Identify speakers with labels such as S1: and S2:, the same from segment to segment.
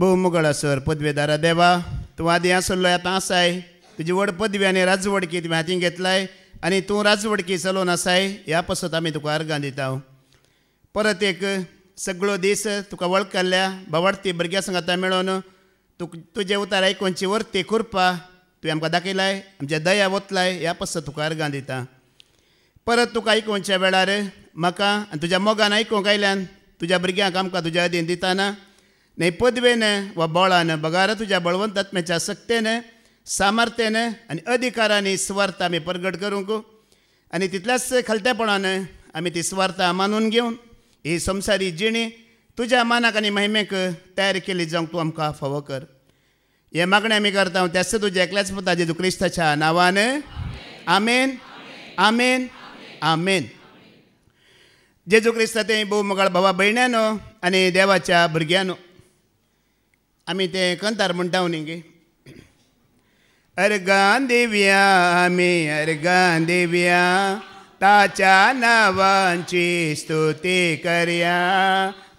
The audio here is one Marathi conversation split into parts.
S1: भोवमुगळासर पदवेदारा देवा तूं आदीं आसल्लो आतां आसाय तुजी व्हड पदवी आनी राजवडकी तुवें हातीन घेतलाय आनी तूं राजवडकी चलोवन आसाय ह्या पासत आमी तुका अर्गां दिता परत एक सगळो दीस तुका वळखल्या बावार्थी भुरग्यां संग आतां मेळोन तुजें उतार आयकोनची वर्ती कृपा तुवें आमकां दाखयलाय आमच्या दया वतलाय ह्या पासत तुका अर्गां दिता परत तुका आयकोवच्या वेळार म्हाका आनी तुज्या मोगान आयकूंक आयल्यान तुज्या भुरग्यांक आमकां तुज्या अधीन दिताना न्हय पदवेन वा बोळान बगार तुज्या बळवंतात्म्याच्या सक्तेन सामर्थ्यान आनी अधिकारांनी स्वार्थ आमी प्रगट करूंक आनी तितल्याच खालतेपणान आमी ती स्वार्थ मानून घेवन ही संवसारी जिणी तुज्या मानाक आनी महिमेक तयार केली जावंक तूं आमकां फावो कर हे मागणें आमी करता त्याच तुज्या एकल्याच पुता जेजू क्रिस्ताच्या नांवान आमेन आमेन आमेन जेजू क्रिस्ताचे भोव मोगाळ भावा भयण्यानो आनी देवाच्या भुरग्यांनो आमी ते कंतार म्हणटा न्ही अर्गां दिवया आमी अर्गां दिवया ताच्या नांवांची स्तुती करया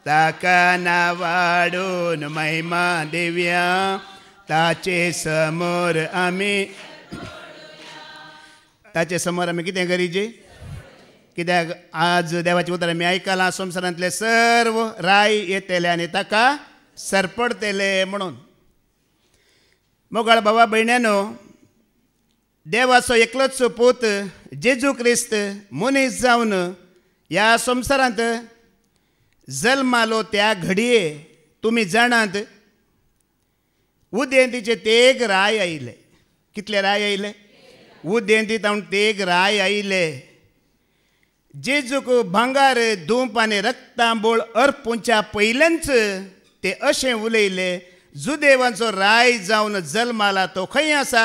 S1: ताका नांवाडून महिमा दिवया ताचे समोर आमी कितें करीचे कित्याक आज देवाचें उतर आमी आयकलां संवसारांतले सर्व राय येतले आनी ताका सरपडतले म्हणून मोगाळ भावा भयण्यानो देवाचो एकलोच पूत जेजू क्रिस्त मनीस जावन ह्या संवसारांत जल्मालो त्या घडये तुमी जाणात उदेंतीचे तेग राय आयले कितले राय आयले उदेंतीत हांव तेग राय आयले जेजूक भांगार धूप आनी रक्तांबोळ अर्पूंच्या पयलेंच ते अशें उलयले जुदेवांचो राय जावन जल्माला तो खंय आसा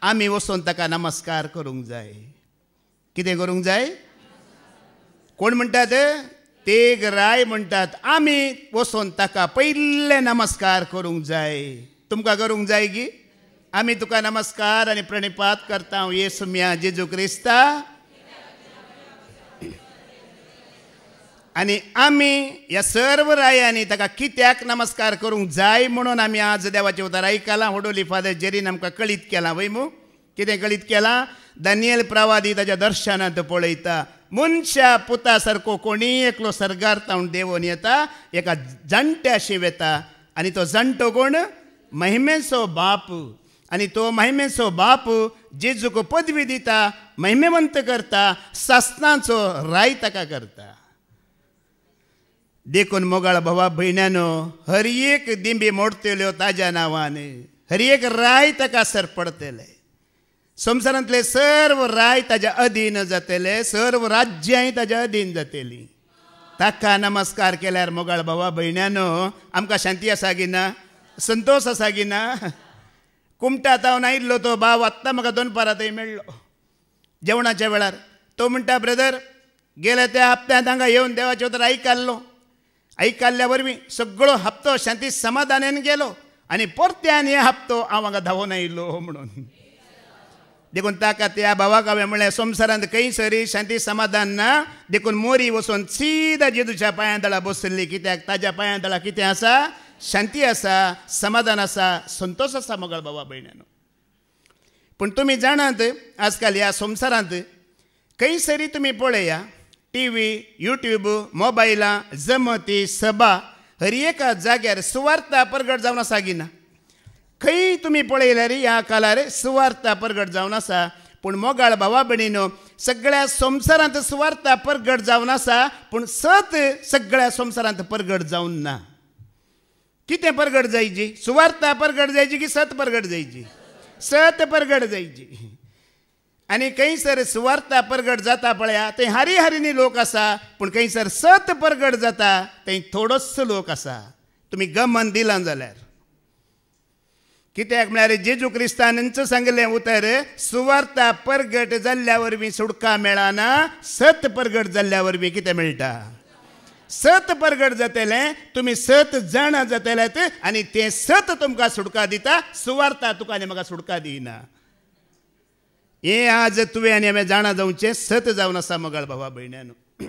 S1: आमी वचून ताका नमस्कार करूंक जाय कितें करूंक जाय कोण म्हणटात तेग राय म्हणटात आमी वचून ताका पयले नमस्कार करूंक जाय तुमकां करूंक जाय की आमी तुका नमस्कार आनी प्रणिपात करता येसू मिया जेजू क्रिस्ता आनी आमी ह्या सर्व रायांनी ताका कित्याक नमस्कार करूंक जाय म्हणून आमी आज देवाचें उतर आयकलां वडोली फादर जेरीन आमकां कळीत केलां वय मू कितें कळीत केलां दानियेल प्रवादी ताच्या दर्शनांत पळयता मनशा पुता सारको कोणी एकलो सर्गार्तावन देवून येता एका जाणट्या शिवेता आनी तो जाणटो कोण महिमेचो बाप आनी तो महिमेचो बाप जेजूक पदवी दिता महिमेवंत करता सासणाचो राय ताका करता देखून मोगाळ भावा भयण्यानो हर एक दिंबी मोडतल्यो ताज्या नांवान हर एक राय ताका सरपडतले संवसारांतले सर्व राय ताज्या अधीन जातले सर्व राज्याय ताज्या अधीन जातलीं ताका नमस्कार केल्यार मोगाळ भावा भयण्यानो आमकां शांती आसा की ना संतोष आसा की ना कुमटांत हांव आयिल्लो तो भाव आत्तां म्हाका दोनपारां थंय मेळ्ळो जेवणाच्या वेळार तो म्हणटा ब्रदर गेल्या त्या हप्त्यांत हांगा येवन देवाचें उतर आयकल्ल्या वरवीं सगळो हप्तो शांती समाधानान गेलो आनी परत्यान हे हप्तो हांव हांगा धांवून आयिल्लो म्हणून देखून ताका त्या भावाक हांवें म्हणलें संवसारांत खंय सरी शांती समाधान ना देखून मोरी वचून सीदा जेजूच्या पांयां तळा बसली कित्याक ताज्या पांयां तळा कितें आसा शांती आसा समाधान आसा संतोष आसा मोगाळ भावा भयण्यानो पूण तुमी जाणात आजकाल ह्या संवसारांत खंय सरी तुमी पळया टीव्ही यूट्यूब मोबायलां जमती सभा हर एका जाग्यार सुवार्थ प्रगट जावन आसा की ना खंय तुमी पळयल्यार ह्या काळार सुवार्थ प्रगट जावन आसा पूण मोगाळ भावा भयणीनो सगळ्या संवसारांत सुवार्थ प्रगट जावन आसा पूण सत सगळ्या संवसारांत प्रगट जावन ना कितें प्रगट जायची सुवार्थ प्रगट जायची की सत प्रगट जायची सत प्रगट जायची आनी खंयसर सुवार्थ प्रगट जाता पळया थंय हारी हारिनी लोक आसा पूण खंयसर सत प्रगट जाता थंय थोडोच लोक आसा तुमी गमन दिलां जाल्यार कित्याक म्हळ्यार जेजू क्रिस्तानच सांगलें उतर सुवार्थ प्रगट जाल्ल्या वरवीं सुटका मेळना सत प्रगट जाल्ल्या वरवीं कितें मेळटा सत प्रगट जातलें तुमी सत जाण जातल्यात आनी तें सत तुमकां सुटका दिता सुवार्थ तुका आनी म्हाका सुटका दिना हे आज तुवें आनी हांवें जाणा जावचें सत जावन आसा मोगाळ भावा भयण्यानो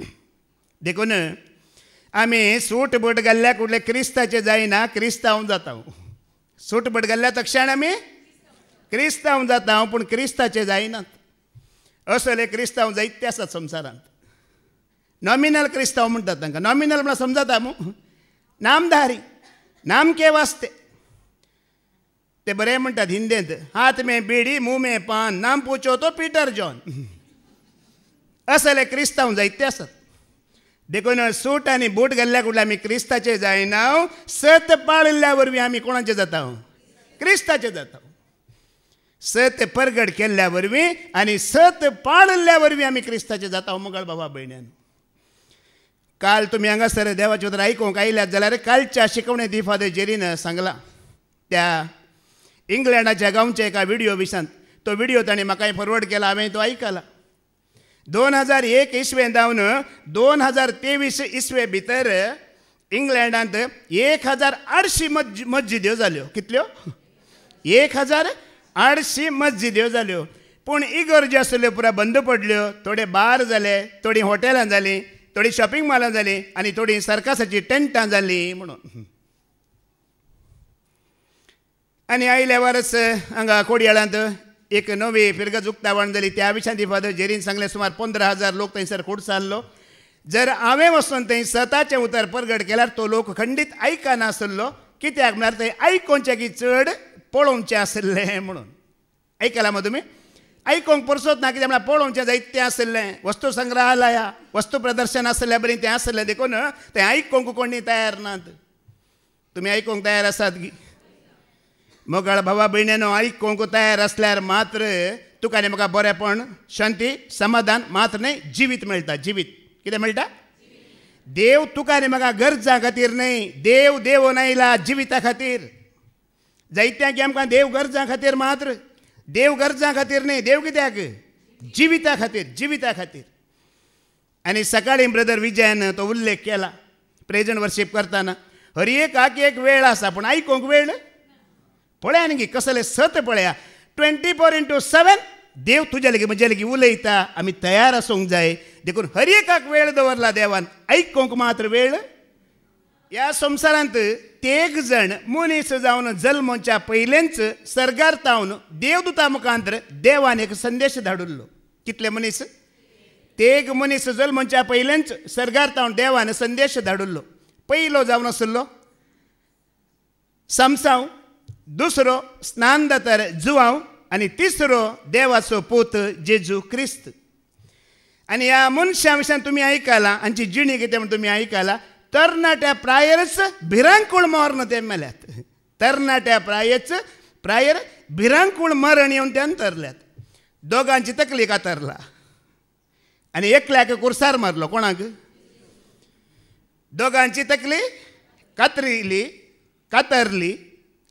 S1: देखून आमी सूट बूट घाल्ल्या कुठले क्रिस्ताचे जायना क्रिस्तांव जाता सूटबट गेल्ल्या तक्षण आमी क्रिस्तांव जाता हांव, पूण क्रिस्ताचे जायनात। असले क्रिस्तांव जायते आसात संवसारांत। नॉमिनल क्रिस्तांव म्हणटात तांकां। नॉमिनल म्हळ्यार समजता मू, नामधारी, नाम के वास्ते। ते बरें म्हणटात हिंदींत, हात में बीडी मुंह में पान, नाम पूछो तो पीटर जॉन। असले क्रिस्तांव जायते आसात। देखून सूट आनी बूट घाल्ल्या कडल्यान आमी क्रिस्ताचे जायना, सत पाळिल्ल्या वरवीं आमी कोणाचे जाता? क्रिस्ताचे जाता। सत परगट केल्ल्या वरवीं आनी सत पाळिल्ल्या वरवीं आमी क्रिस्ताचे जाता। मोगाळ बाबा भयण्यान, काल तुमी हांगासर देवाचे उतर आयकूंक आयल्यात जाल्यार कालच्या शिकवणे दी फादर जेरीन सांगला त्या इंग्लंडाच्या गांवच्या एका व्हिडिओ विशांत। तो व्हिडिओ ताणें म्हाकाय फॉरवर्ड केला, हांवें तो आयकला। 2001 इस्वेन जावन 2023 इस्वे भितर इंग्लंडांत 1800 मस्जिद्यो जाल्यो। कितल्यो? 1800 मस्जिद्यो जाल्यो। पूण इगर्ज्यो आसल्यो पुरा बंद पडल्यो। थोडे बार जाले, थोडी हॉटेलां जालीं, थोडी शॉपिंग मॉलां जालीं, आनी थोडी सर्कसाची टेंटां जालीं म्हणून। आनी आयल्या वर्स हांगा कोडयाळांत एक नवी फिरगत उक्तावण जाली। त्या विशयान दी फादर जेरीन सांगलें सुमार 15,000 लोक थंयसर खूड जाल्लो। जर हांवें वचून थंय सताचें उतर परगट केल्यार तो लोक खंडीत आयकनासलो। कित्याक म्हळ्यार थंय आयकोवचें की चड पळोवचें आसलें म्हणून। आयकलां मग तुमी? आयकोंक परसोत ना, कित्याक म्हळ्यार पळोवचें जायतें आसलें। वस्तू संग्रहालया, वस्तू प्रदर्शन आसलें बरें तें आसलें, देखून तें आयकोंक कोणी तयार नात। तुमी आयकोंक तयार आसात की? मोगाळ भावा भयण्यानो, आयकोंक तयार आसल्यार मात्र तुका आनी म्हाका बरेंपण, शांती, समाधान मात्र न्हय, जिवीत मेळटा। जिवीत कितें मेळटा? देव तुका आनी म्हाका गरजा खातीर न्हय, देव देवून आयला जिविता खातीर। जायत्यांक आमकां देव गरजा खातीर मात्र, देव गरजा खातीर न्हय, देव कित्याक? जिविता खातीर, जिविता खातीर। आनी सकाळीं ब्रदर विजयान तो उल्लेख केला प्रेजंट वर्शीप करतना, हर एकाक एक वेळ आसा, पूण आयकोंक वेळ पळया न्ही कसले सत पळया। 24/7 देव तुज्या लेगी म्हज्या लेगी उलयता। आमी तयार आसूंक जाय। देखून हर एकाक वेळ दवरला देवान, आयकोंक मात्र वेळ। ह्या संवसारांत तेग जण मनीस जावन जल्मच्या पयलेंच सर्गार तावन देवदूता मुखांतर देवान एक संदेश धाडिल्लो। कितले मनीस? तेग मनीस जल्मच्या पयलेंच सर्गार तावन देवान संदेश धाडिल्लो। पयलो जावन आसलो सामसांव, दुसरो स्नानदातर जुवांव, आनी तिसरो देवाचो पूत जेजू क्रिस्त। आनी ह्या मनशा विशयान तुमी आयकलां, हांची जिणी कितें म्हण तुमी आयकलां। तरणाट्या प्रायरच भिरांकूळ मरण ते मेल्यात। तरणाट्या प्रायर भिरांकूळ मरण येवन त्यान तरल्यात। दोगांची तकली कातरला आनी एकल्याक कुर्सार मारलो। कोणाक? दोगांची तकली कातरिली, कातरली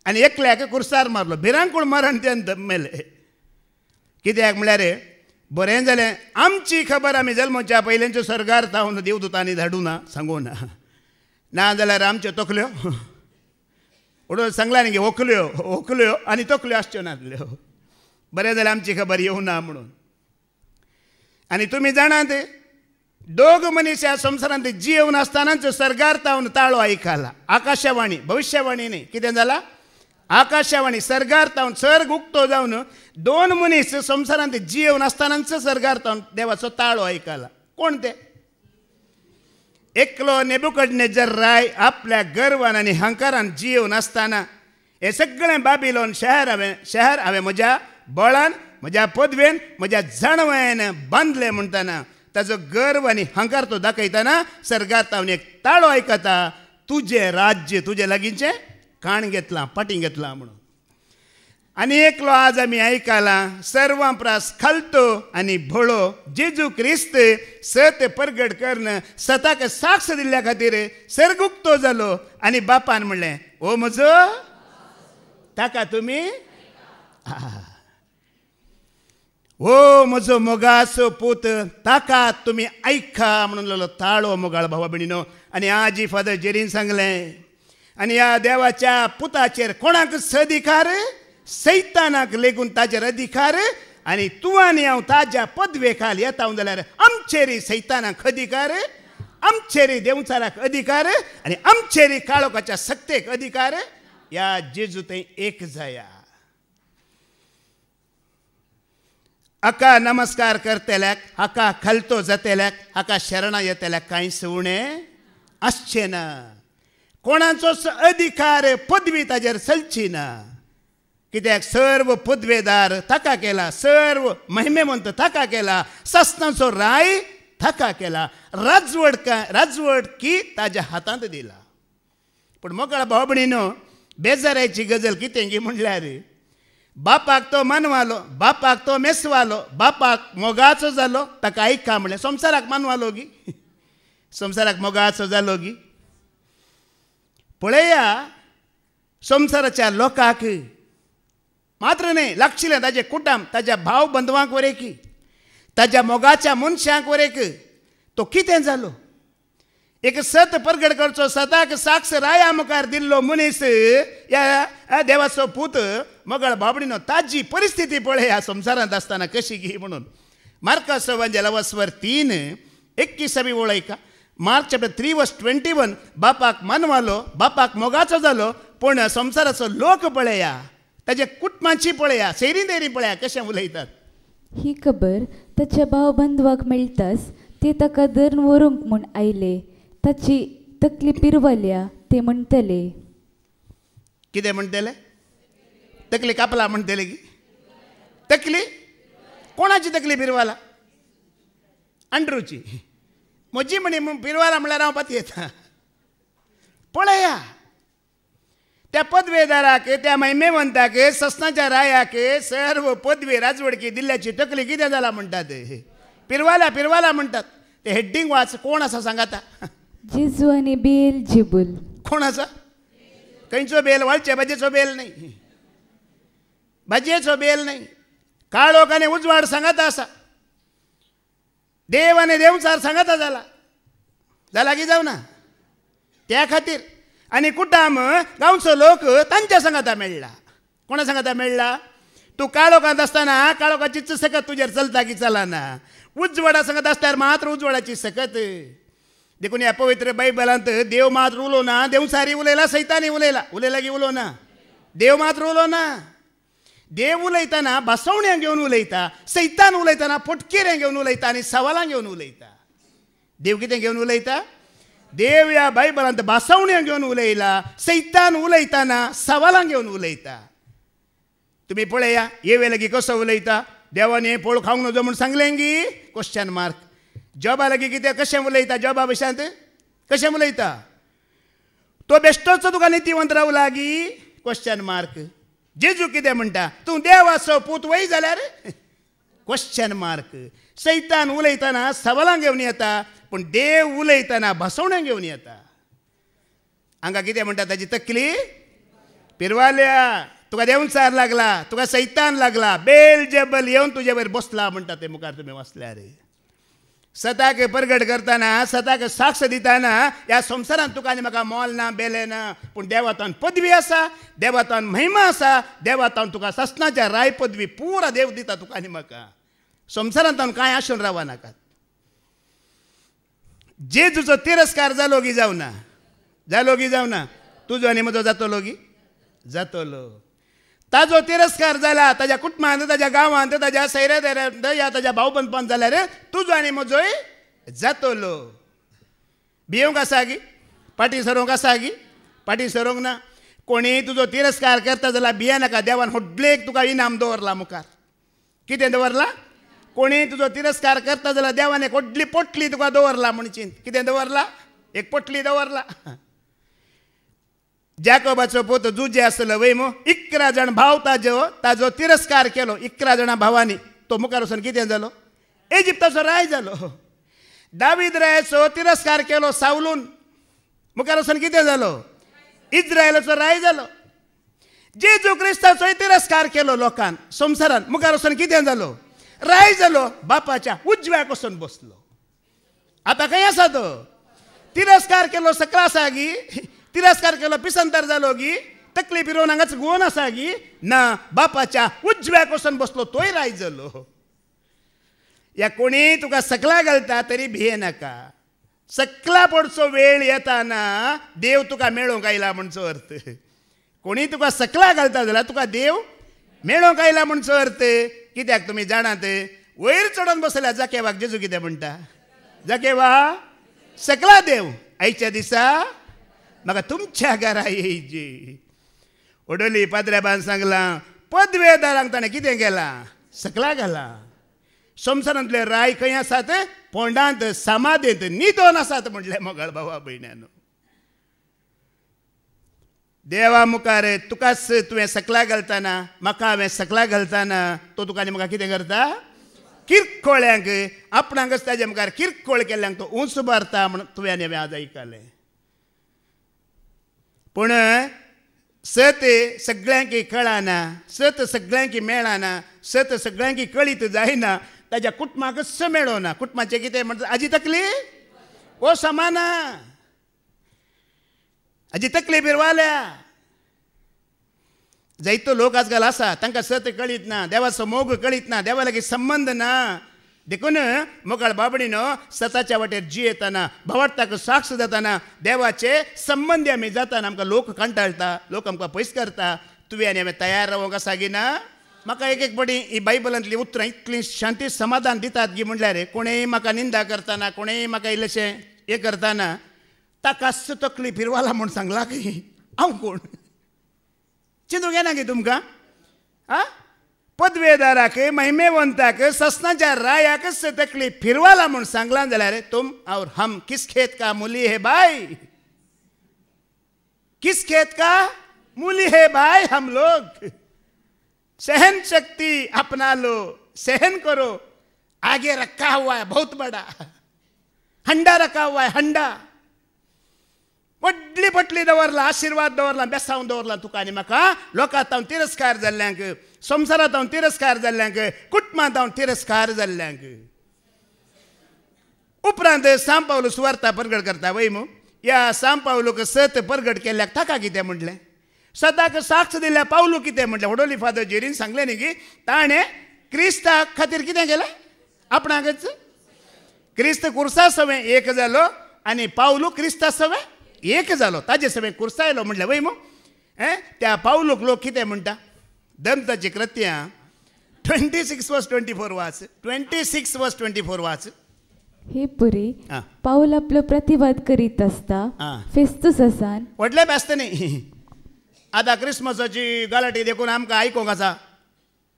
S1: आनी एकल्याक कुर्सार मारलो। भिरांकूळ मरण त्यान मेले। कित्याक म्हळ्यार बरें जालें, आमची खबर आमी जल्मच्या पयलेंच्यो सर्गार तावन देवदूतांनी धाडूना, सांगूना। ना जाल्यार आमच्यो तकल्यो उडोवन सांगला न्ही, ओकल्यो ओकल्यो आनी तकल्यो आसच्यो नासल्यो। बरें जालें आमची खबर येवना म्हणून। आनी तुमी जाणात, दोग मनीस ह्या संवसारांत जियेवन आसतनाच सर्गार तावन ताळो आयकला। आकाशवाणी, भविष्यवाणी न्ही, कितें जाला? आकाशवाणी। सर्गार तावन सर्ग उक्तो जावन दोन मनीस संवसारांत जियेवन आसतनाच सर्गार तावन देवाचो ताळो आयकला। कोण ते? एकलो नेबुकदनेझर राय आपल्या गर्वान आनी हंकारान जियेवन आसतना हे सगळें बाबिलोन शहर हांवें म्हज्या बळान, म्हज्या पदवेन, म्हज्या जाणवायेन बांदलें म्हणटना ताजो गर्व आनी हंकार तो दाखयतना सर्गार तावन एक ताळो आयकता, तुजें राज्य तुजे लागींचें काण घेतलां, पाटी घेतलां म्हणून। आनी एकलो आज आमी आयकलां, सर्वां प्रास खालतो आनी भोळो जेजू क्रिस्त सत परगट करन सताक साक्ष दिल्ल्या खातीर सर्ग उक्तो जालो आनी बापान म्हणलें, ओ म्हजो ताका तुमी ओ म्हजो मोगाचो पूत ताका तुमी आयका म्हणून लागलो ताळो। मोगाळ भावा भयणीनो, आनी आजी फादर जेरीन सांगलें, आनी ह्या देवाच्या पुताचेर कोणाकच अधिकार? सैतानाक लेगून ताचेर अधिकार। आनी तूं आनी हांव ताज्या पदवे खाल येता जाल्यार आमचेरी सैतानाक अधिकार, आमचेरी देवचाराक अधिकार, आनी आमचेरी काळोखाच्या सक्तेक अधिकार या जेजू थंय एक जाया. हाका नमस्कार करतल्याक, हाका खालतो जातल्याक, हाका शरणा येतल्याक कांयच उणें आसचें ना. कोणाचोच अधिकार पदवी ताजेर चलची ना. कित्याक सर्व पदवेदार ताका केला, सर्व महिमेवंत ताका केला, सस्नाचो राय ताका केला, राजवट की ताज्या हातांत दिला. पूण मोकळा भाव भयणीनो, बेजाराची गजल कितें गी म्हणल्यार बापाक तो मानवालो, बापाक तो मेसवालो, बापाक मोगाचो जालो, ताका आयका म्हणलें. संवसाराक मानवालो गी, संवसाराक मोगाचो जालो गी. पळया संवसाराच्या लोकांक मात्र न्ही, लागशिल्लें ताजें कुटुंब, ताज्या भाव बंधवांक वरेकी, ताज्या मोगाच्या मनशांक वरेक तो कितें जालो. एक सत परगट करचो, सताक साक्ष राया मुखार दिल्लो मनीस, ह्या देवाचो पूत मोगळ भाबडीनो ताजी परिस्थिती पळय ह्या संवसारांत आसतना कशी गी म्हणून. मार्कस एवांजेलिस्ट 3:21 वळयका. Mark chapter 3:21. बापाक मानवालो, बापाक मोगाचो जालो, पूण संवसाराचो लोक पळया, ताजे कुटुंबाची पळया, सेरी देरी पळया कशें उलयतात.
S2: ही खबर ताच्या भाव बंधवाक मेळटाच ते ताका धरून व्हरूंक म्हूण आयले. ताची तकली पिरवल्या. ते म्हणटले,
S1: कितें म्हणटले? तकली कापला म्हणटले की. तकली कोणाची तकली पिरवाला? अंड्रूची. म्हजी म्हणी पिरवाला म्हणल्यार हांव पाती येता. पळया त्या पदवेदाराक, त्या महिमेवंताक, सस्नाच्या रायाक सर्व पदवी राजवडकी दिल्ल्याची तकली कितें जाला म्हणटात? पिरवाला म्हणटात. ते हेडिंग वाच. कोण आसा सांगाता?
S2: जेजू आनी बेलजेबूल.
S1: कोण आसा? खंयचो बेल? वाळचे भाजयेचो बेल न्ही, भाजयेचो बेल न्ही. काळोख आनी उजवाड सांगाता आसा. देव आनी देवचार सांगाता जाला की जावना. त्या खातीर आनी कुटुंब गांवचो लोक तांच्या सांगाता मेळ्ळा. कोणा सांगाता मेळ्ळा? तूं काळोखांत आसतना काळोखाची सकत तुजेर चलता की चलना. उजवाडा सांगत आसल्यार मात्र उजवाडाची सकत. देखून ह्या पवित्र बायबलांत देव मात्र उलोवना, देवचारी उलयला, सैतानी उलयला की उलोवना. देव मात्र उलोवना. देव उलयतना भासवण्या घेवन उलयता, सैतान उलयतना पटकेऱ्यां घेवन उलयता आनी सवालां घेवन उलयता. देव कितें घेवन उलयता? देव ह्या बायबलांत भासवण्या घेवन उलयला, सैतान उलयतना सवालां घेवन उलयता. तुमी पळया येवे लागीं कसो उलयता. देवान हें पळोव खावंक नजो म्हूण सांगलें गी? Question mark. जॉबा लागीं कितें कशें उलयता? जॉबा भशेंत कशें उलयता? तो बेश्टोचो तुका नितीवंत रावला गी? Question mark. जेजू कितें म्हणटा? तूं देवाचो पूत वय जाल्यार? Question mark. सैतान उलयतना सवालां घेवन येता, पूण देव उलयतना भासवण्यां घेवन येता. हांगा कितें म्हणटा? ताची तकली पिरवाल्या. तुका देवचार लागला, तुका सैतान लागला, बेलजेबल येवन तुजे वयर बसला म्हणटा ते मुखार तुमी वाचल्यार. सताक परगट करतना, सताक साक्ष दितना ह्या संवसारांत तुका आनी म्हाका मोल ना, बेले ना. पूण देवातान पदवी आसा, देवातान महिमा आसा, देवातान तुका सस्नाच्या राय पदवी पुरा देव दिता तुका आनी म्हाका. संवसारांत कांय आसून रावा नाकात. जेजूचो तिरस्कार जालो की जावना? जालो की जावना? तुजो आनी म्हजो जातलो की? जातलो. ताजो तिरस्कार जाला ताज्या कुटुंबांत, ताज्या गांवांत, ताज्या सैऱ्यांत, या ताज्या भाव बंधवांत जाल्यार तुजो आनी म्हजोय जातलो. भियोंक आसा गी? पाटी सरोंक आसा गी? पाटी सरोंक ना. कोणी तुजो तिरस्कार करता जाल्यार भिये नाका. देवान व्हडलें तुका इनाम दवरला मुखार. कितें दवरला? कोणी तुजो तिरस्कार करता जाल्यार देवान एक व्हडली पोटली तुका दवरला म्हणची. कितें दवरला? एक पोटली दवरला. जाकोबाचो पूत जुजे आसलो वय मो. 11 जाण भाव ताजो तिरस्कार केलो. 11 जाणां भावांनी. तो मुखार वचून कितें जालो? इजिप्ताचो राय जालो. दावीद रायाचो तिरस्कार केलो सावलून. मुखार वचून कितें जालो? इस्रायलाचो राय जालो. जेजू क्रिस्ताचोय तिरस्कार केलो लोकांन, संवसारान. मुखार वचून कितें जालो? राय जालो. बापाच्या उजव्याक वचून बसलो. आतां खंय आसा तो? तिरस्कार केलो सकला आसा गी? तिरस्कार केलो पिसंतर जालो गी? तकली पिरोवन हांगाच गुवन आसा गी? ना. बापाच्या उजव्याक वचून बसलो. तोय राय जालो. या कोणी तुका सकला घालता तरी भिये नाका. सकला पडचो वेळ येताना देव तुका मेळोवंक आयला म्हणचो अर्थ. कोणी तुका सकला घालता जाल्यार तुका देव मेळोंक आयला म्हणचो अर्थ. कित्याक तुमी जाणात वयर चडोन बसल्या जाकेवाक जेजू कितें म्हणटा? जाकेवा सकला देव आयच्या दिसा म्हाका तुमच्या घरा येयची. ओडोली पाद्र्याबान सांगलां पदवेदारांक ताणें कितें केलां? सकला घाला. संवसारांतले राय खंय आसात? पोंडांत समाधींत न्हिदोन आसात म्हणलें मोगाळ भावा भयण्यानो. देवा मुखार तुकाच तुवें सकला घालतना, म्हाका हांवें सकला घालतना तो तुका आनी म्हाका कितें करता? किरकोळ्यांक आपणाकच ताजे मुखार किरकोळ केल्ल्यांक तो उंच भरता म्हण तुवें आनी हांवें आज आयकलें. पूण सत सगळ्यांक कळना, सत सगळ्यांक मेळना, सत सगळ्यांक कळीत जायना, ताज्या कुटुंबाकच मेळोना. कुटुंबाचें कितें म्हणटा? हाजी तकली ओ समाना, हाजी तकली बिरवाल्या. जायतो लोक आजकाल आसा तांकां सत कळीत ना, देवाचो मोग कळीत ना, देवा लागीं संबंध ना. देखून मोगाळ बाबडीनो सताच्या वाटेर जियेतना, भवार्थाक साक्ष जातना, देवाचे संबंधी आमी जाताना आमकां लोक कंटाळटा, लोक आमकां पयस करता. तुवें आनी हांवें तयार रावूंक आसा की ना? म्हाका एक एक बडी ही बायबलांतलीं उतरां इतलीं शांती समाधान दितात गी म्हणल्यार कोणेय म्हाका निंदा करतना, कोणेय म्हाका इल्लेशें हें करतना ताकाच तकली फिरवाला म्हूण सांगला की हांव कोण? चिंतूंक येना गे तुमकां? आं पदवेदाराक महिमेवंताक ससनाच्या रायाकच तकली फिरवाला म्हूण सांगला जाल्यार तुम और हम किस खेत का मूली है भाई? किस खेत का मूली है भाई? हम लोग सहन शक्ति अपना लो, सहन करो. आगे रखा हुआ है बहुत बड़ा हंडा, रखा हुआ है हंडा. व्हडली पटली दवरला, आशीर्वाद दवरला, बेसांव दवरला तुका आनी म्हाका. लोकांत हांव तिरस्कार जाल्ल्यांक, संवसारांत हांव तिरस्कार जाल्ल्यांक, कुटुंबांत हांव तिरस्कार जाल्ल्यांक. उपरांत सांब पावलो सुवार्ता परगट करता वय मू. ह्या सांब पावलोक सत परगट केल्ल्याक ताका कितें म्हटलें? सताक साक्ष दिल्या पावलो कितें म्हटलें? वडोली फादर जेरीन सांगलें न्ही की ताणें क्रिस्ता खातीर कितें केलें? आपणाकच. क्रिस्त कुर्सा सवें एक जालो आनी पावलो क्रिस्ता सवें एक जालो, ताजे सवें कुर्सायलो म्हटलें वय मू. त्या पावलोक लोक कितें म्हणटा? दंताची कृत्यां 26:24 वाच. 26:24 वाच.
S2: हे पुरी पाऊल आपलो प्रतिवाद करीत असता फेस्तूस असान
S1: व्हडले बेस्त न्ही. आतां क्रिस्मसाची गलाटी देखून आमकां आयकोंक आसा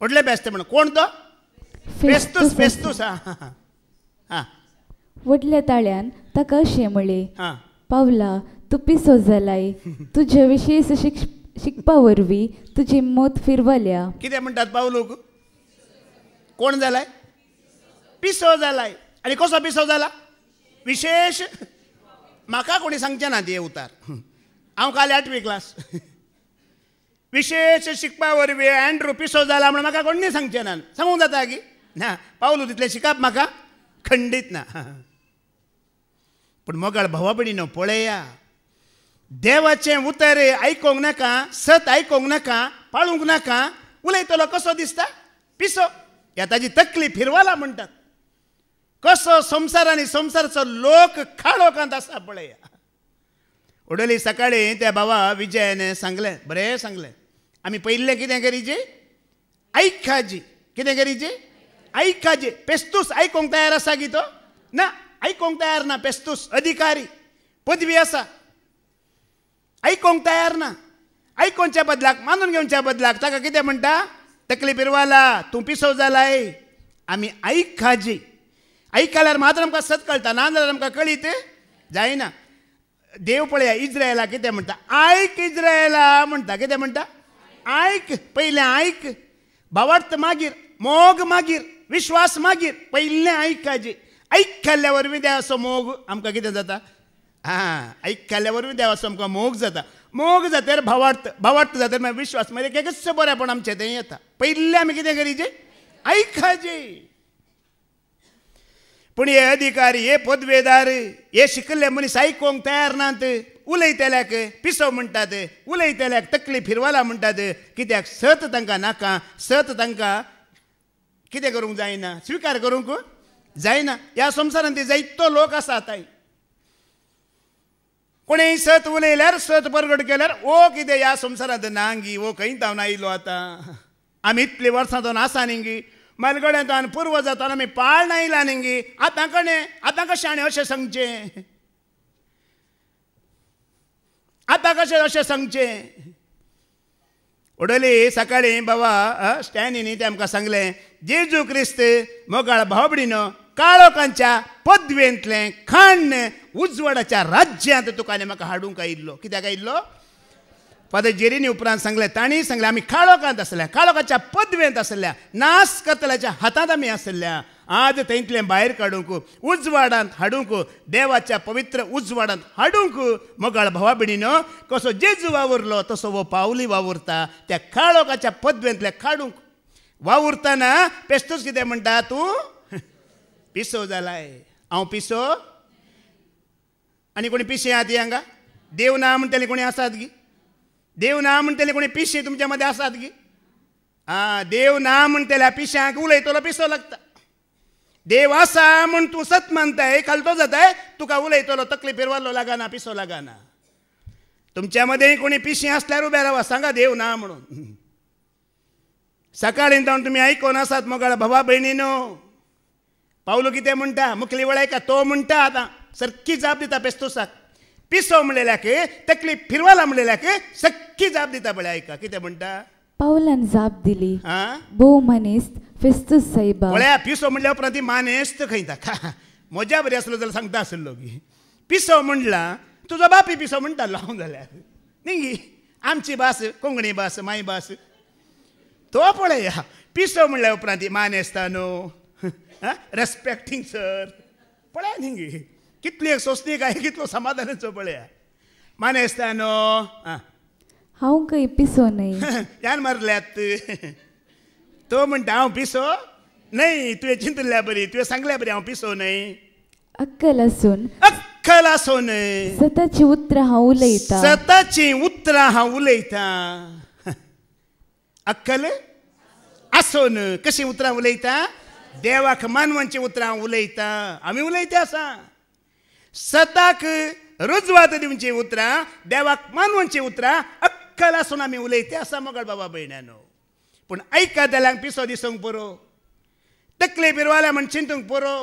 S1: व्हडले बेस्त म्हणून. कोण तो? फेस्तूस. फेस्तूस आं
S2: व्हडल्या ताळ्यान ताका अशें म्हळें, पावला तूं पिसो जालाय, तुज्या विशयीच शिकपा वरवीं तुजी मोत फिरवल्या.
S1: कितें म्हणटात पावलूक? कोण जालाय? पिसो जालाय. आनी कसो पिसो जाला? विशेश. म्हाका कोणी सांगचें ना ते उतार. हांव काल 8वी क्लास. विशेश शिकपा वरवीं एंड्रू पिसो जाला म्हणून म्हाका कोणी सांगचें ना. सांगूंक जाता की ना? पावलू तितलें शिकप म्हाका खंडीत ना. पूण मोगाळ भावा भयणीनो पळया, देवाचें उतर आयकोंक नाका, सत आयकोंक नाका, पाळूंक नाका, उलयतलो कसो दिसता? पिसो. ह्या ताजी तकली फिरवाला म्हणटात. कसो संवसार आनी संवसाराचो लोक खाळोकांत आसा पळया. उडली सकाळीं त्या भावा विजयान सांगलें, बरें सांगलें, आमी पयलें कितें करीचे? आयकाजी. कितें करीचे? आयकाजे. पेस्तूस आयकोंक तयार आसा गी तो? ना, आयकोंक तयार ना. पेस्तूस अधिकारी, पदवी आसा, आयकोंक तयार ना. आयकोनच्या बदलाक, मानून घेवच्या बदलाक ताका कितें म्हणटा? तकली फिरवाला, तूं पिसो जालाय. आमी आयकाजी. आयकल्यार मात्र आमकां सत कळटा, ना जाल्यार आमकां कळीत जायना. देव पळया इज्रायला कितें म्हणटा? आयक इज्रायला म्हणटा. कितें म्हणटा? आयक. पयलें आयक. भावार्थ मागीर, मोग मागीर, विश्वास मागीर. पयलें आयकाजी. आयकल्या वरवीं देवाचो मोग आमकां कितें जाता? आयकल्या वरवीं देवाचो आमकां मोग जाता. मोग जाल्यार भावार्थ, भावार्थ जाल्यार मागीर विश्वास, मागीर एकच बरेंपण आमचें तें येता. पयलें आमी कितें करीचें? आयकाजे. पूण हे अधिकारी, हे पदवेदार, हे शिकल्ले मनीस आयकोंक तयार नात. उलयतल्याक पिसो म्हणटात, उलयतल्याक तकली फिरवाला म्हणटात. कित्याक? सत तांकां नाका. सत तांकां कितें करूंक जायना? स्विकार करूंक जायना. ह्या संवसारांत जायतो लोक आसा. आतां कोणी सत उलयल्यार सत परगट केल्यार ओ कितें ह्या संवसारांत ना गी ओ खंय जावन आयलो आतां आमी इतली वर्सां जावन आसा न्ही गी मलगड्यांत पुर्वजांत आमी पाळन आयला न्ही गी आतां कशें आनी अशें सांगचें आतां कशें अशें सांगचें उडली सकाळी बाबा स्टॅनीनी ते आमकां सांगलें जेजू क्रिस्त मोगाळ भाव भयणीनो काळोखांच्या पदवेंतलें खण उजवाडाच्या राज्यांत तुका आनी म्हाका हाडूंक आयिल्लो कित्याक आयिल्लो फादर जेरीनी उपरांत सांगलें तांणी सांगलें आमी काळोखांत आसल्या काळोखाच्या पदवेंत आसल्या नाश करतल्याच्या हातांत आमी आसल्या आज थंयतलें भायर काडूंक उजवाडांत हाडूंक देवाच्या पवित्र उजवाडांत हाडूंक मोगाळ भावा भयणीनो कसो जेजू वावुरलो तसो वो पावली वावुरता त्या काळोखाच्या पदवेंतले काडूंक वावुरतना पेस्तूस कितें म्हणटा तूं पिसो जालाय हांव पिसो आनी कोणी पिशे आहात हांगा देव ना म्हणटले कोणी आसात गी देव ना म्हणटले कोणी पिशे तुमच्या मदें आसात गी देव ना म्हणटल्या पिश्यांक उलयतलो पिसो लागता देव आसा म्हण तूं सत मानताय खालतो जाताय तुका उलयतलो तकली फिरवालो लागना पिसो लागना तुमच्या मदें कोणी पिशे आसल्यार उबे रावा सांगा देव ना म्हणून सकाळीं जावन तुमी आयकोन आसात मोगाळ भावा भयणीनो पावलो कितें म्हणटा मुखली वळायका तो म्हणटा आतां सारकी जाप दिता पेस्तोसाक पिसो म्हणलेल्याक तकली फिरवाला म्हणलेल्याक सक्की जाप दिता पळय आयका कितें म्हणटा
S2: पावलान जाप दिली भोव मनीस फेस्तूस सायबा
S1: पळया पिसो म्हणल्या उपरांत ती मानेस्त खंय ताका मजा बरी आसलो जाल्यार सांगता आसलो गी पिसो म्हणला तुजो बापी पिसो म्हणटालो हांव जाल्यार न्ही गी आमची भास कोंकणी भास माय भास तो पळया पिसो म्हणल्या उपरांत ती मानेस्ता न्हू रेस्पेक्टींग सर पळया न्ही गी कितली सोंसणी काय कितलो समाधानाचो पळया मानेस्ता न्हू
S2: हांव खंय पिसो न्हय
S1: ह्यान मारल्यात तो म्हणटा हांव पिसो न्हय तुवें चिंतल्या बरी तुवें सांगल्या बरी हांव पिसो न्हय
S2: अक्कल आसून सताची उतरां हांव उलयतां
S1: सताची उतरां हांव उलयतां अक्कल आसून कशी उतरां उलयता देवाक मानवांची उतरां हांव उलयतां आमी उलयता आसा सताक रुजवात दिवची उतरां देवाक मानवांची उतरां अक्कल आसून आमी उलयता आसा मोगाळ बाबा भयणानो पूण ऐका जाल्यार पिसो दिसूंक पुरो तकले बिरवाल्या म्हण चिंतूंक पुरो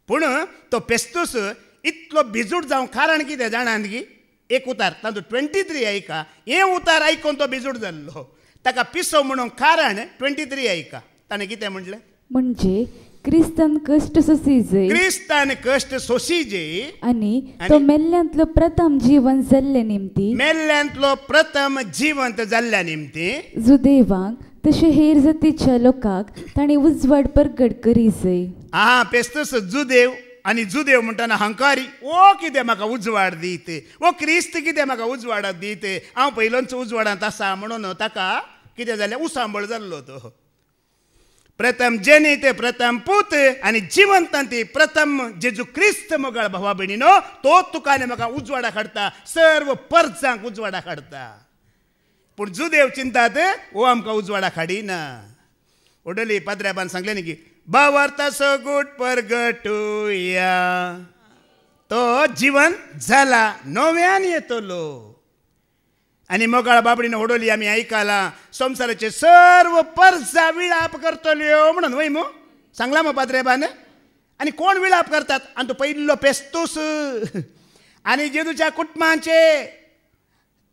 S1: पूण तो पेस्तूस इतलो बिजूट जावं कारण कितें जाणात गी एक उतार तातूंत 23 ऐका हें उतार आयकून तो बिजूट जाल्लो ताका पिसो म्हणून कारण 23 ऐका ताणें कितें म्हणलें
S2: म्हणजे क्रिस्तान कश्ट सोसीजे
S1: क्रिस्तान कश्ट सोसीजे
S2: आनी तो मेल्ल्यांतलो प्रथम जीवन जाल्ले निमती
S1: मेल्ल्यांतलो प्रथम जिवंत जाल्ल्या निमती
S2: जुदेवांक तशें हेर जातीच्या लोकांक ताणें उजवाड परगट करीजय
S1: पेस्तूस जुदेव आनी जुदेव म्हणटाना हंकारी ओ कितें म्हाका उजवाड दीत ओ क्रिस्त कितें म्हाका उजवाड दीत हांव पयलोच उजवाडांत आसा म्हणून ताका कितें जालें उसांबळ जाल्लो तो प्रथम जनीत प्रथम पूत आनी जिवंतांती प्रथम जेजू क्रिस्त मोगाळ भावा भयणीनो तो तुका आनी म्हाका उजवाडाक हाडटा सर्व परजांक उजवाडाक हाडटा पूण जुदेव चिंतात ओ आमकां उजवाडाक हाडिना उडली पाद्र्याबान सांगलें न्ही की बावार्ता सगूट परगटुया तो जीवन जाला नव्यान येतलो आनी मोगाळ बाबडीन ओडोली आमी आयकला संवसाराचे सर्व परजा विलाप करतल्यो म्हणून वय मो सांगला मो पाद्रेबान आनी कोण विलाप करतात आनी तो पयलो पेस्तूस आनी जेजूच्या कुटुंबाचे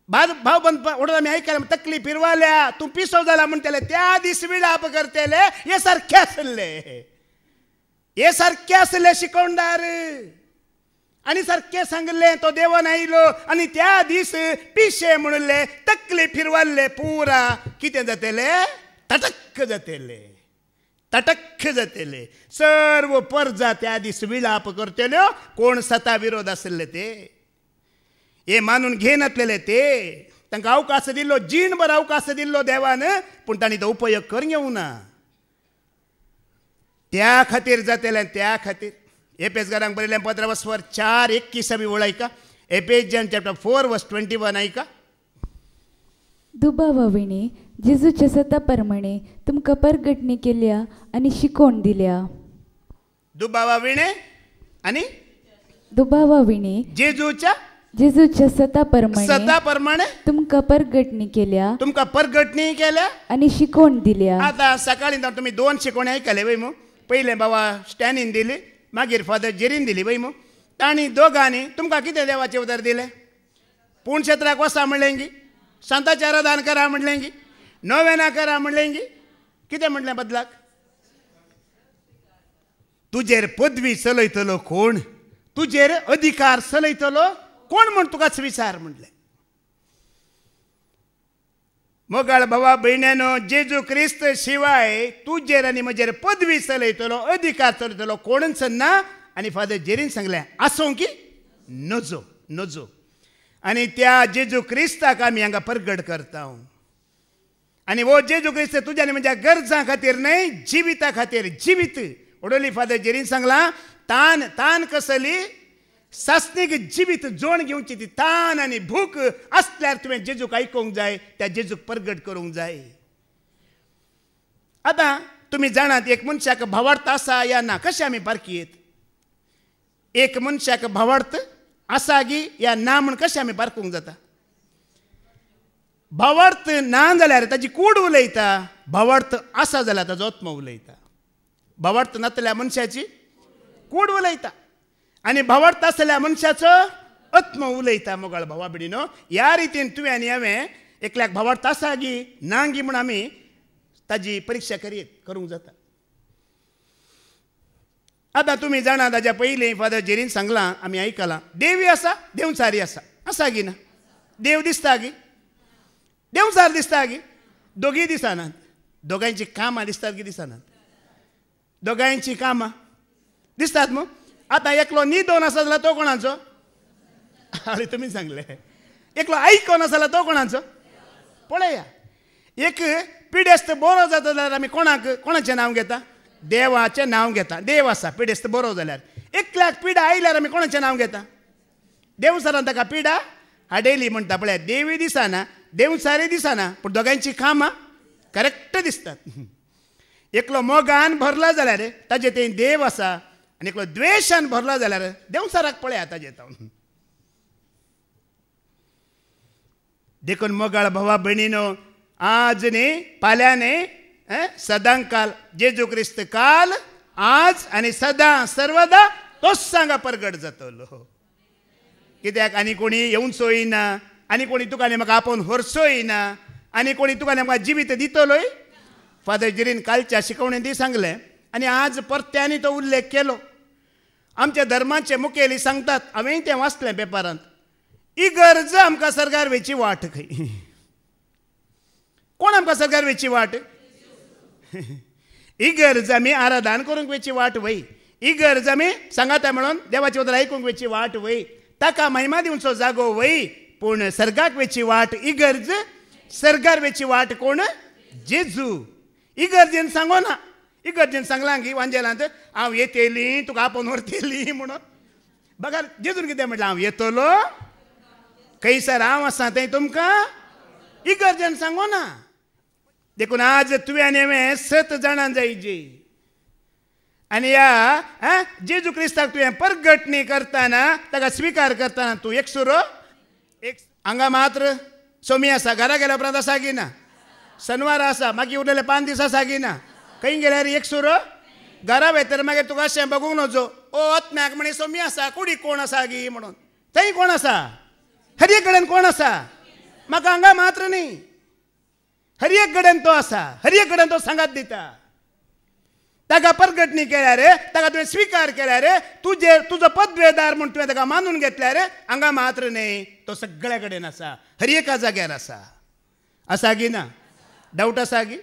S1: भाव बंद ओडून आमी आयकला तकली फिरवाल्या तूं पिसो जाला म्हणटले त्या दीस विलाप करतले हे सारखे आसले शिकोवणदार आनी सारकें सांगलें तो देवान आयलो आनी त्या दीस पिशे म्हणले तकली फिरवाल्ले पुरा कितें जातलें तटक्क जातले सर्व परजा त्या दीस विलाप करतल्यो कोण सता विरोध आसले ते हे मानून घेनासलेले ते तांकां अवकाश दिल्लो जीणभर अवकाश दिल्लो देवान पूण तांणी तो उपयोग करूंक येवना त्या खातीर जातलें त्या खातीर एपेसकारांक बरयलें 15:4-21 वळायका एपेजियन चॅप्टर 4:21 ऐका
S2: दुबावाविणी जेजूच्या सता प्रमाणे तुमकां परगटणी केल्या आनी शिकोवन दिल्या
S1: दुबावाविणे आनी
S2: दुबावाविणी
S1: जेजूच्या
S2: जेजूच्या सता
S1: सता प्रमाणे
S2: तुमका परगटणी केल्या
S1: तुमका परगटणी केल्या
S2: आणि शिकवण दिल्या.
S1: आता सकाळी तुम्ही 2 शिकवणी ऐकले वय मग. पहिले बाबा स्टॅनीन दिली, मागीर फादर जेरीन दिली वय मग. ताणी दोगांनी तुमका कितें देवाचे उतर दिले? पूर्ण क्षेत्राक वसा म्हणलेंगी, संतांचे दान करा म्हणलेंगी, नोवेना करा म्हणलेंगी. कितें म्हणलें बदलाक? तुजेर पदवी चलयतलो कोण, तुजेर अधिकार चलयतलो कोण म्हण तुकाच विचार म्हणलें. मोगाळ भावा भयण्यानो, जेजू क्रिस्त शिवाय तुजेर आनी म्हजेर पदवी चलयतलो, अधिकार चलयतलो कोणच ना. आनी फादर जेरीन सांगलें आसूं की नजो नजो. आनी त्या जेजू क्रिस्ताक आमी हांगा परगट करता. आनी वो जेजू क्रिस्त तुज्या आनी म्हज्या गरजां खातीर न्हय, जिविता खातीर जिवीत उडोली. फादर जेरीन सांगलां तान तान कसली सासणीक जिवीत जोड घेवची. ती तान आनी भूक आसल्यार तुवें जेजूक आयकूंक जाय, त्या जेजूक परगट करूंक जाय. आतां तुमी जाणात एक मनशाक भावार्थ आसा या ना कशें आमी पारखीत? एक मनशाक भावार्थ आसा गी या ना म्हण कशें आमी पारखूंक जाता? भावार्थ ना जाल्यार ताजी कूड उलयता, भावार्थ आसा जाल्यार ताजो आत्मा उलयता. भावार्थ नासल्या मनशाची कूड उलयता आनी भावार्थ आसल्या मनशाचो आत्मा उलयता. मोगाळ भावा भयणीनो, ह्या रितीन तुवें आनी हांवें एकल्याक भावार्थ आसा गी ना गी म्हूण आमी ताजी परीक्षा करूंक जाता. आतां तुमी जाणा ताज्या पयलीं फादर जेरीन सांगलां आमी आयकलां, देवी आसा देंवचारी आसा. आसा गी ना? देव दिसता गी, देंवचार दिसता गी. दोगी दिसनात. दोगांयची कामां दिसतात की दिसनात? दोगांयची कामां दिसतात मग. आतां एकलो न्हिदोन आसा जाल्यार तो कोणाचो? हालीं तुमी सांगले. एकलो आयकोन आसा जाल्यार तो कोणाचो? पळया, एक पिडेस्त बरो जाता जाल्यार आमी कोणाचें नांव घेता? देवाचें नांव घेता. देव आसा पिडेस्त बरो जाल्यार. एकल्याक पिडा आयल्यार आमी कोणाचें नांव घेता? देंवचारान ताका पिडा हाडयली म्हणटा. पळया, देवी दिसना, देंवचारी दिसना, पूण दोगांयची कामां करेक्ट दिसतात. एकलो मोगान भरला जाल्यार ताजे थंय देव आसा, आनी एकलो द्वेशान भरला जाल्यार देंवचाराक पळया ताजे तावन. देखून मोगाळ भावा भयणीनो, आज न्ही फाल्यां न्ही, सदांकाल जेजू क्रिस्त काल आज आनी सदां सर्वदा तोच सांगा परगट जातलो. कित्याक आनी कोणी येवचो येना, आनी कोणी तुका आनी म्हाका आपोवन व्हरचो येना, आनी कोणी तुका आनी म्हाका जिवीत दितलोय. फादर जेरीन कालच्या शिकवणेंत सांगलें आनी आज परत्यांनी तो उल्लेख केलो. आमच्या धर्माचे मुखेली सांगतात, हांवेंय तें वाचलें पेपरांत, इगर्ज आमकां सरकार वेची वाट खंय. कोण आमकां सरकार वेची वाट? इगर्ज आमी आराधन करूंक वेची वाट वय. इगर्ज आमी सांगाता मेळोन देवाचें उतर आयकूंक वेची वाट वय. ताका महिमा दिवचो जागो वय. पूण सर्गाक वेची वाट इगर्ज, सरकार वेची वाट कोण? जेजू. इगर्जेन सांगो ना. इगर्जेन सांगलां की वांजेलांत हांव येतेली तुका आपोवन व्हरतेली म्हणून. बघा जेजून कितें म्हटलें? हांव येतलो खंयसर हांव आसा थंय तुमकां. इगर्जेन सांगो ना. देखून आज तुवें आनी हांवें 7 जाणां जायची. आनी ह्या जेजू क्रिस्ताक तुवें परगटणी करतना, ताका स्विकार करतना तूं एकसुरो एक हांगा मात्र सोमी आसा, घरा गेल्या उपरांत आसा की ना? शनवार आसा, मागीर उरलेले 5 दीस आसा की ना? खंय गेल्यार एकसुरो घरा भितर मागीर तुका अशें बगूंक नजो, ओ आत्म्याक म्हणे सोमी आसा, कुडीक कोण आसा गी म्हणून. थंय कोण आसा? हर एक कडेन कोण आसा? म्हाका हांगा मात्र न्ही, हर एक कडेन तो आसा. हर एक कडेन तो सांगात दिता. ताका परगटणी केल्यार, ताका तुवें स्विकार केल्यार, तुजो पदवेदार म्हूण तुवें ताका मानून घेतल्यार हांगा मात्र न्ही, तो सगळ्या कडेन आसा, हर एका जाग्यार आसा. आसा गी ना? डावट आसा गी?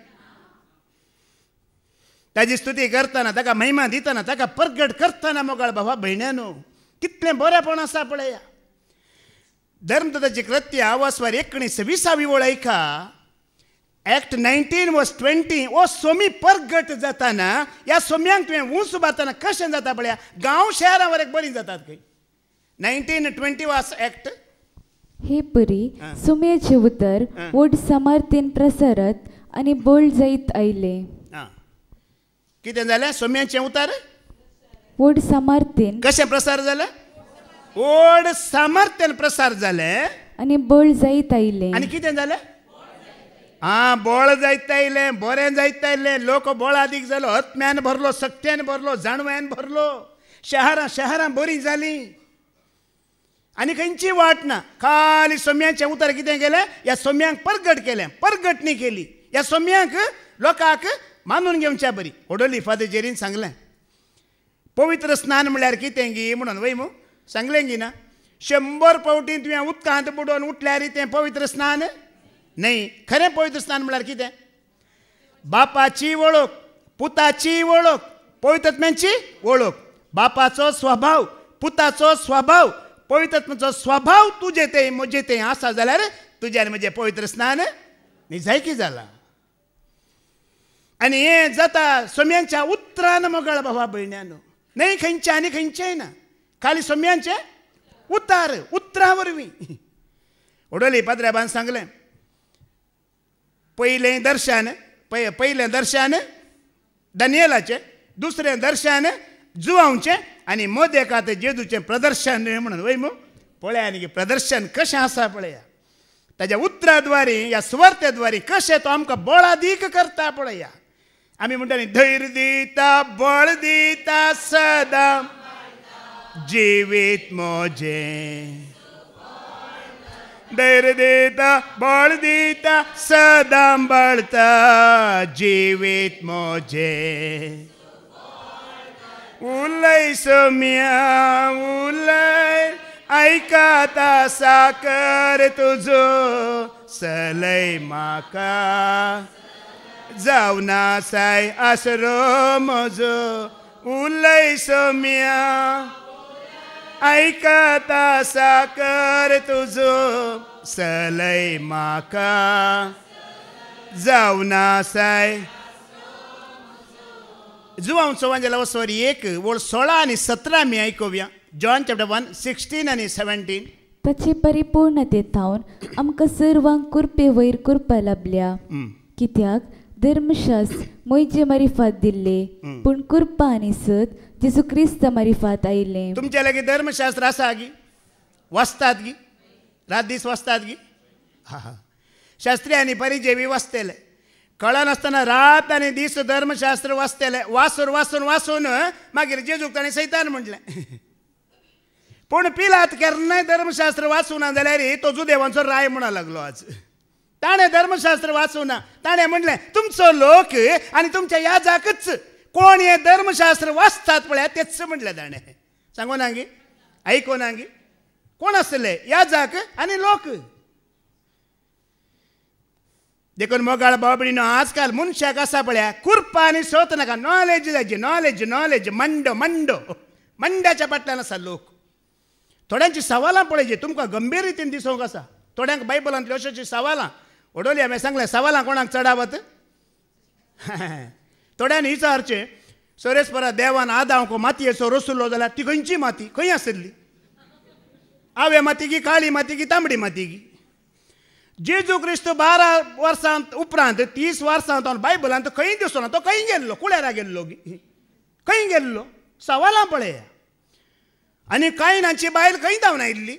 S1: ताजी स्तुती करतना, ताका महिमा दितना, ताका परगट करतना मोगाळ भावा भयण्यानो, कितलें बरेंपण आसा पळया. धर्मदूताची कृत्य आवास्वार 19:20 ओळ ऐका. ॲक्ट 19:20 ओ सोमी परगट जाताना ह्या सोम्यांक तुवें ऊंच उबारतना कशें जाता पळया. गांव शहरां वर बरी जातात खंय. 1920 वास ॲक्ट.
S2: हे परी सोम्याचे उतर व्हड सामर्थ्येन प्रसारत आनी बोल्ड जायत आयले. कितें जालें? सोम्याचें उतर व्हड सामर्थ्येन
S1: कशें प्रसार जालें? ओड सामर्थ्यान प्रसार जाले
S2: आनी बळ जायत आयलें.
S1: आनी कितें जालें? बळ जायत आयलें, बरें जायत आयलें. लोक बळ अदीक जालो, आत्म्यान भरलो, सक्त्यान भरलो, जाणव्यान भरलो. शहरां बरी जालीं. आनी खंयची वाट ना. खाली सोम्याचें उतर कितें केलें? ह्या सोम्यांक परगट केलें, परगटणी केली. ह्या सोम्यांक लोकांक मानून घेवच्या बरी. ओडोली फादर जेरीन सांगलें पवित्र स्नान म्हळ्यार कितें गी म्हणून. वय मू सांगलें गी ना. 100 फावटी तुवें उदकांत बुडोवन उठल्यार तें पवित्र स्नान न्हय. खरें पवित्र स्नान म्हळ्यार कितें? बापाची वळख, पुताची वळख, पवित्रत्म्याची वळख. बापाचो स्वभाव, पुताचो स्वभाव, पवित्रत्म्याचो स्वभाव तुजे ते म्हजे ते आसा जाल्यार तुज्यान म्हजें पवित्र स्नान निजायकी जाला. आनी हें जाता सोम्यांच्या उतरान मोगाळ भावा भयण्यानो. न्हय खंयचें आनी खंयचेंय ना. खाली सोम्यांचें उतरां वरवीं. ओडोली पाद्र्याबान सांगलें पयलें दर्शन दानियेलाचें, दुसरें दर्शन जुवांवचें आनी मदेकात जेजूचें प्रदर्शन म्हणून. वय मू पळया न्ही प्रदर्शन कशें आसा पळया. ताज्या उतरा द्वारे ह्या सुवार्ते द्वारे कशें तो आमकां बळ अदीक करता पळया. आमी म्हणटा न्ही धैर्य दिता, बळ दिता सदां जिवीत म्हजें. धैर्य दिता, बळ दिता, सदां बळता जिवीत म्हजें. उलय सोम्या उलय, ऐकाता साकर तुजो सलय म्हाका. जावना साय आसरो म्हजो. उलय सोम्या ऐकाता साकर तुजो सलय म्हाका. जावना साय. जुवांचो वांजेला वसोरी 1 वळ 16 आनी 17 आमी आयकुया. जॉन चॅप्टर 1 16 आनी 17.
S2: ताचे परिपूर्णतेंतावन आमकां सर्वांक कुरपे वयर कुरपा लाभल्या. कित्याक धर्मशास्त्र मोयजे मारिफात दिल्ले, पूण कुरपा आनी सत जेजू क्रिस्त मारिफात आयलें.
S1: तुमच्या लागीं धर्मशास्त्र आसा गी? वाचतात गी? रात दीस वाचतात गी? शास्त्री आनी परिजेवी वाचतेले. कळनासतना रात आनी दीस धर्मशास्त्र वाचतेले. वाचून मागीर जेजूक ताणें सैतान म्हटलें. पूण पिलात केन्नाय धर्मशास्त्र वाचूना जाल्यार तो जुदेवांचो राय म्हणूंक लागलो आज. ताणें धर्मशास्त्र वाचूना. ताणें म्हटलें तुमचो लोक आनी तुमच्या याजाकच कोण हें धर्मशास्त्र वाचतात पळय तेच म्हटलें ताणें. सांगो ना गी? आयको ना गी? कोण आसले? याजक आनी लोक. देखून मोगाळ बाबडीनो आजकाल मनशाक आसा पळया कुरपा आनी सोत नाका. नॉलेज जायची. नॉलेज मंड्याच्या फाटल्यान आसा लोक. थोड्यांची सवालां पळय तुमकां गंभीर रितीन दिसूंक आसा. थोड्यांक बायबलांतली अशी सवालां. ओडोली हांवें सांगलें सवालां कोणाक चडावत? थोड्यांनी विचारचें सोरेस्परा देवान आदांक मातयेचो रचलो जाल्यार ती खंयची माती? खंय आसली? आवे माती गी, काळी माती गी, तांबडी माती गी? जेजू क्रिस्त 12 वर्सां उपरांत 30 वर्सां तो बायबलांत खंय दिसलो ना. तो खंय गेल्लो? कुळेरा गेल्लो गी? खंय गेल्लो? सवालां पळया. आनी कायनाची बायल खंय धांवन आयिल्ली?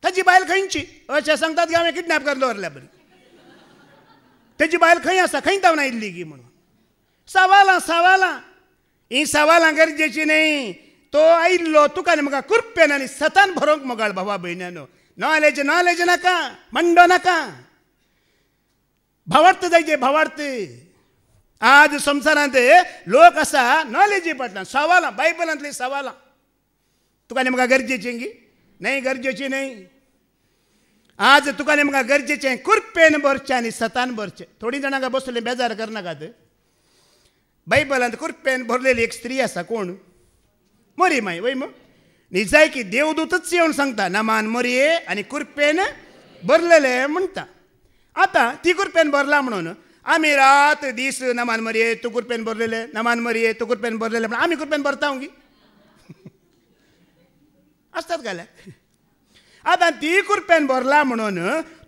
S1: ताची बायल खंयची? अशें सांगतात की हांवें किडनॅप केल्लो व्हरल्या बरी. तेजी बायल खंय आसा? खंय धांवन आयिल्ली गी म्हणून. सवालां. ही सवालां गरजेची न्हय. तो आयिल्लो तुका आनी म्हाका कुरपेन आनी सतान भरोंक मोगाळ भावा भयण्यानो. नॉलेज नाका. मंडो नाका. भावार्थ जायचे भावार्थ. आज संवसारांत लोक आसा नॉलेजी फाटल्यान. सवालां बायबलांतली सवालां तुका आनी म्हाका गरजेची गी? न्हय गरजेची न्हय. आज तुका आनी म्हाका गरजेचें कुरपेन भरचें आनी सतान भरचें. थोडी जाणांक बसले बेजार करनाकात. बायबलांत कुरपेन भरलेली एक स्त्री आसा. कोण? मोरी माय. वय मग निजाय की देवदूतच येवन सांगता नमान मोरये आनी कुरपेन भरलेले म्हणटा. आतां ती कुरपेन भरला म्हणून आमी रात दीस नमान मोरये तूं कुरपेन भरलेले, नमान मोरये तूं कुरपेन भरलेले म्हणून आमी कुरपेन भरता गी? असतात गाल्या. आतां ती कुरपेन भरला म्हणून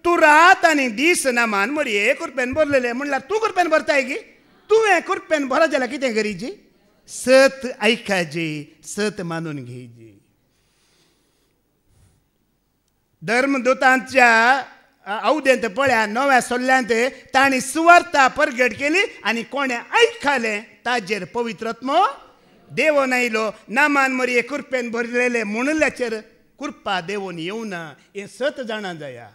S1: तूं रात आनी दीस नमान मोरये कुरपेन भरलेले म्हणल्यार तूं कुरपेन भरताय गी? तुवें कुरपेन भरा जाल्यार कितें करीची? सत ऐकाची, सत मानून घेयची. धर्मदूतांच्या अवदेंत पळया नव्या सोल्ल्यांत तांणी सुवार्ता परगट केली आनी कोणे आयकले ताजेर पवित्रत्म देवून आयलो. नामान मरये कुरपेन भरलेले म्हणल्याचेर कुरपा देवून येवना हे 7 जाणां जाया.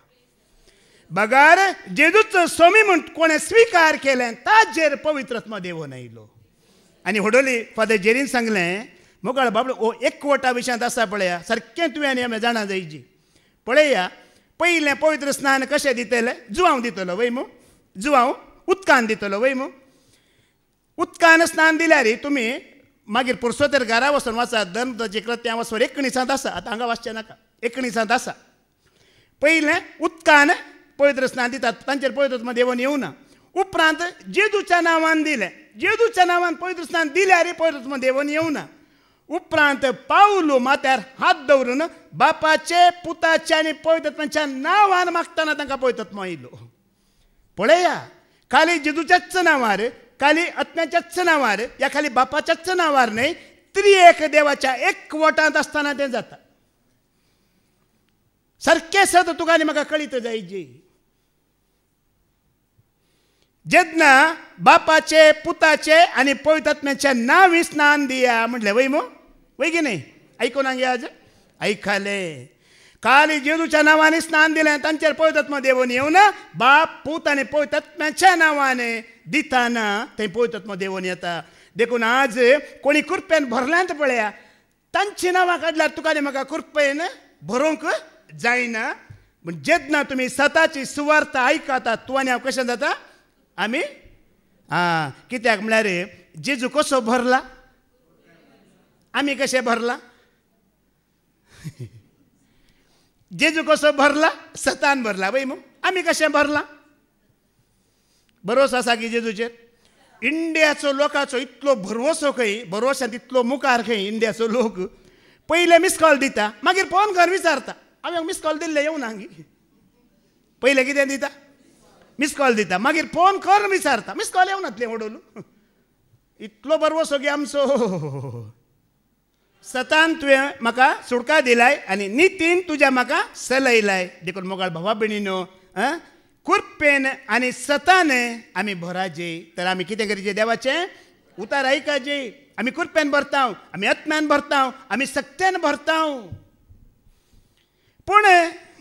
S1: बगार जेजूचो स्वामी म्हूण कोणे स्विकार केलें ताजेर पवित्रत्म देवून आयलो. आनी होडोली फादर जेरीन सांगलें मोकळ बाबडो ओ एकवटा विशयांत आसा पळया सारकें तुवें आनी आमी जाणां जायची. पळया पयलें पवित्र स्नान कशें दितलें जुवांव दितलो वय मू जुवांव उदकान दितलो वय मू. उदकान स्नान दिल्यार तुमी मागीर पुरसोतेर घरा वचून वाचात धर्मदाची कृत्यां वचोन एकणीसांत आसा. आतां हांगा वाचचें नाका एकणीसांत आसा. पयलें उदकान पवित्र स्नान दितात तांचेर पवित्रत्म देवून येवना. उपरांत जेजूच्या नांवान दिलें जेजूच्या नांवान पवित्र स्नान दिल्यार पवित्रत्म देवून येवना. उपरांत पावलू माथ्यार हात दवरून बापाचे पुताचे आनी पवित्रत्माच्या नांवान मागतना तांकां पवित्रत्म येयलो. पळया खाली जेजूच्याच नांवार खाली आत्म्याच्याच नांवार या खाली बापाच्याच नांवार न्हय त्रिएक देवाच्या एकवटांत आसतना तें जाता. सारकें सत तुका आनी म्हाका कळीत जायची. जेन्ना बापाचे पुताचे आनी पवित्रात्म्याच्या नांवी स्नान दिया म्हटलें वय मो वय की न्ही. आयकून हांगे आज आयकले खाली जेजूच्या नांवांनी स्नान दिलें तांचेर पवित्रत्म देवून येवना. बाप पूत आनी पवित्रात्म्याच्या नांवान दिताना थंय पवित्रत्म देवून येता. देखून आज कोणी कुरपेन भरल्यांत पळया तांची नांवां काडल्यार तुका आनी म्हाका कुरपेन भरूंक जायना. पूण जेन्ना तुमी सताची सुवार्ता आयकतात तूं आनी हांव कशें जाता आमी कित्याक म्हळ्यार जेजू कसो भरला आमी कशें भरला. जेजू कसो भरला सतान भरला वय मग आमी कशें भरला. भरोस आसा की जेजूचेर. इंडियाचो लोकांचो इतलो भरवोसो खंय भरवशांत इतलो मुखार खंय इंडियाचो लोक पयले मिस कॉल दिता मागीर फोन कर विचारता हांवें मिस कॉल दिल्ले येवना हांगी. पयले कितें दिता मिस कॉल दिता मागीर फोन कर विचारता मिस कॉल येवनातलें ओडोलू. इतलो बरवोसो गे आमचो. सतान तुवें म्हाका सुडका दिलाय आनी नितीन तुज्या म्हाका सलयलाय. देखून मोगाळ भावा भयणीनो कुरपेन आनी सतान आमी भराजे तर आमी कितें करचें देवाचें उतार आयकाचे. आमी कुरपेन भरता आमी आत्म्यान भरता आमी सक्तेन भरता. पूण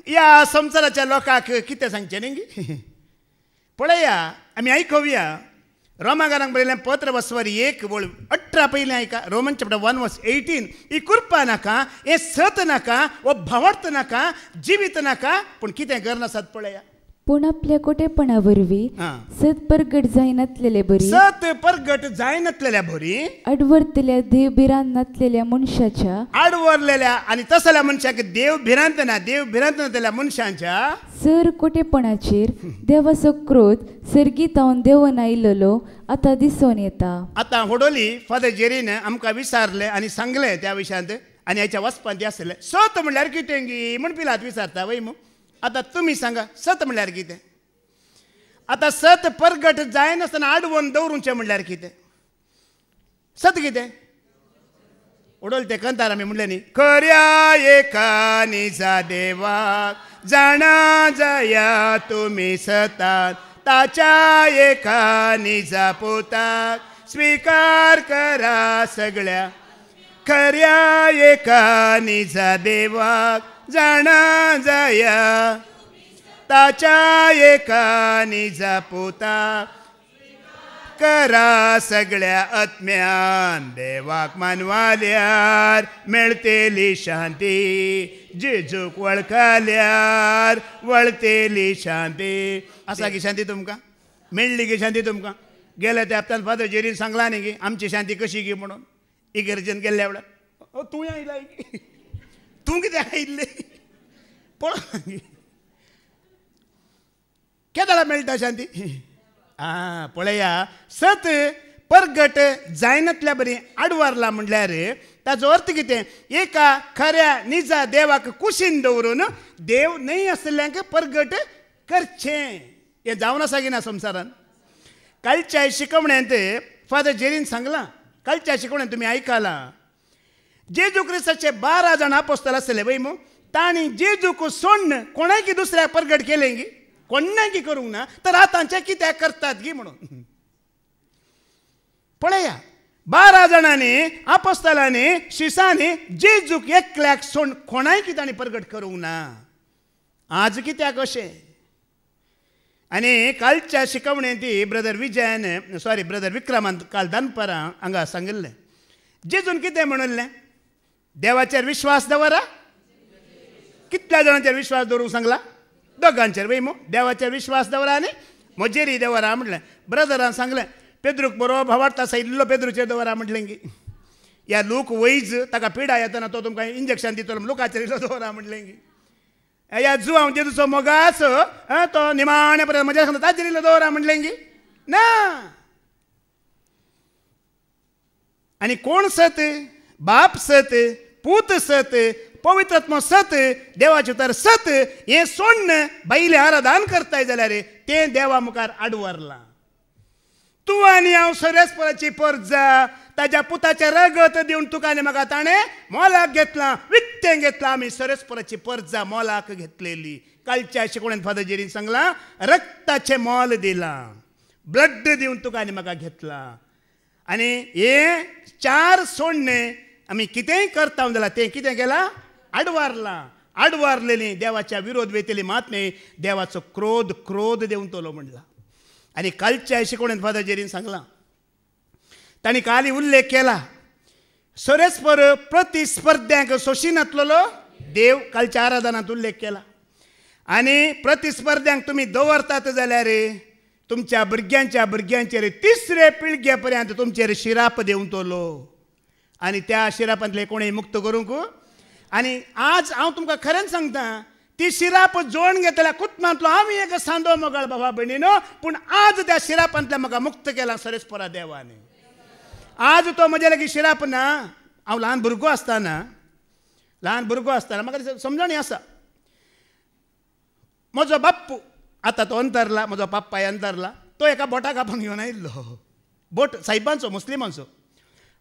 S1: ह्या संवसाराच्या लोकांक कितें सांगचें न्ही. पळया आमी आयकूया रोमाकारांक बरयलें पत्र वसवारी 1:18 पयलें आयका. रोमन चॅप्टर 1:18 ही कुरपा नाका हें सत नाका वो भावार्थ नाका जिवीत नाका पूण कितें करनासात पळया.
S2: पूण आपल्या कोटेपणा वरवीं सत परगट जायनातलेले बरी
S1: सत परगट जायनातलेल्या बरी
S2: आडवरतल्या देव भिरांत नातलेल्या मनशाच्या
S1: आडवरलेल्या आनी तसल्या मनशाक देव भिरांत नातलेल्या मनशांच्या
S2: सर कोटेपणाचेर देवाचो क्रोध सर्गीतावन देवून आयिल्लो आतां दिसून येता.
S1: आतां होडोली फादर जेरीन आमकां विचारलें आनी सांगलें त्या विशयांत आनी हाच्या वचपांत आसलें. सत म्हणल्यार कितें गी म्हण पिलात विचारता वय मू. आतां तुमी सांगा सत म्हणल्यार कितें. आतां सत परगट जायनासतना आडवून दवरूचें म्हणल्यार कितें. सत कितें उडोल तें कंतार आमी म्हणलें न्ही. खऱ्या एका निजा देवाक जाणा जाया तुमी सतात ताच्या एका निजा पुताक स्विकार करा सगळ्या. खऱ्या एका निजा देवाक जाणा जाया ताच्या एका निजा पुताक करा सगळ्या आत्म्यान. देवाक मानवाल्यार मेळटेली शांती जेजूक वळखल्यार वळटेली शांती. आसा की शांती तुमकां मेळ्ळी की शांती तुमकां. गेल्या त्या हप्त्यान फादर जेरीन सांगला न्ही की आमची शांती कशी गी म्हणून. इगर्जेन गेल्ल्या वेळार तूं आयला तूं कितें आयिल्लें पळय केदां मेळटा शांती. पळया सत परगट जायनातल्या बरी आडवारला म्हणल्यार ताचो अर्थ कितें. एका खऱ्या निजा देवाक कुशीन दवरून देव न्हय आसल्ल्यांक परगट करचें हें जावन आसा की ना संवसारान. कालच्या शिकवण्यांत फादर जेरीन सांगलां कालच्या शिकवण्यान तुमी आयकलां जेजू क्रिस्ताचे 12 जाण आपोस्तल आसले वय मू. ताणी जेजूक सोडणं कोणाय की दुसऱ्याक प्रगट केलें गी कोणाय की करूंक ना तर आतांचे कित्याक करतात गी म्हणून पळया 12 जाणांनी आपोस्तलांनी शिसांनी जेजूक एकल्याक सोड कोणाय की ताणी प्रगट करूंक ना आज कित्याक अशें आनी कालच्या शिकवणेंत ब्रदर विक्रमांत काल दनपारां हांगा सांगिल्लें जेजून कितें म्हणिल्लें देवाचेर विश्वास दवरा कितल्या जाणांचेर विश्वास दवरूंक सांगला दोगांचेर वय मो देवाचेर विश्वास दवरा आनी म्हजेरय दवरा म्हटलें ब्रदरान सांगलें पेद्रूक बरो भावार्थ इल्लो पेद्रूचेर दवरा म्हटलें की ह्या लूक वैज ताका पिडा येतना तो तुमकां इंजेक्शन दितलो लुकाचेर इल्लो दवरा म्हटलें की ह्या जुवांव जेजूचो मोगास तो निमाणे पर्यंत म्हज्या सांगता ताचेर इल्लो दवरा म्हटलें की ना आनी कोण सत बाप सत पूत सत पवित्रात्मा सत देवाचे उतर सत हें सोडणं बैले आराधन करताय जाल्यार तें देवा मुखार आडवरलां तूं आनी हांव सरेस्पराची परजा ताच्या पुताचें रगत दिवन तुका आनी म्हाका ताणें मोलाक घेतलां विकतें घेतलां आमी सरेस्पराची परजा मोलाक घेतलेली कालच्या शिकवणेंत फादर जेरीन सांगलां रक्ताचें मोल दिलां ब्लड दिवन तुका आनी म्हाका घेतलां आनी हे 4 सोडणें आमी कितेंय करता जाल्यार तें कितें केलां आडवारलेली देवाच्या विरोध वेतली मात न्ही देवाचो क्रोध देवन तोलो म्हणला आनी कालच्या शिकवणेंत फादर जेरीन सांगलां तांणी काली उल्लेख केला सरेस्पर प्रतिस्पर्ध्यांक सोशी नासलेलो देव कालच्या आराधनांत उल्लेख केला आनी प्रतिस्पर्ध्यांक तुमी दवरतात जाल्यार तुमच्या भुरग्यांचेर 3रे पिळगे पर्यंत तुमचेर शिराप देवन तोलो आनी त्या शिरापांतले कोणूय मुक्त करूंक आनी आज हांव तुमकां खरेंच सांगता ती शिराप जोडून घेतल्या कुटुंबांतलो आमी एक सांदो मोगाळ भावा भयणीनो पूण आज त्या शिरापांतल्या म्हाका मुक्त केला सरेस्परा देवाने आज तो म्हजे लागीं शिराप ना हांव ल्हान भुरगो आसतना म्हाका समजणी आसा म्हजो बाप्पू आतां तो अंतरला म्हजो पाप्पाय अंतरला तो एका बोटा कापून घेवन आयिल्लो बोट सायबांचो मुस्लिमांचो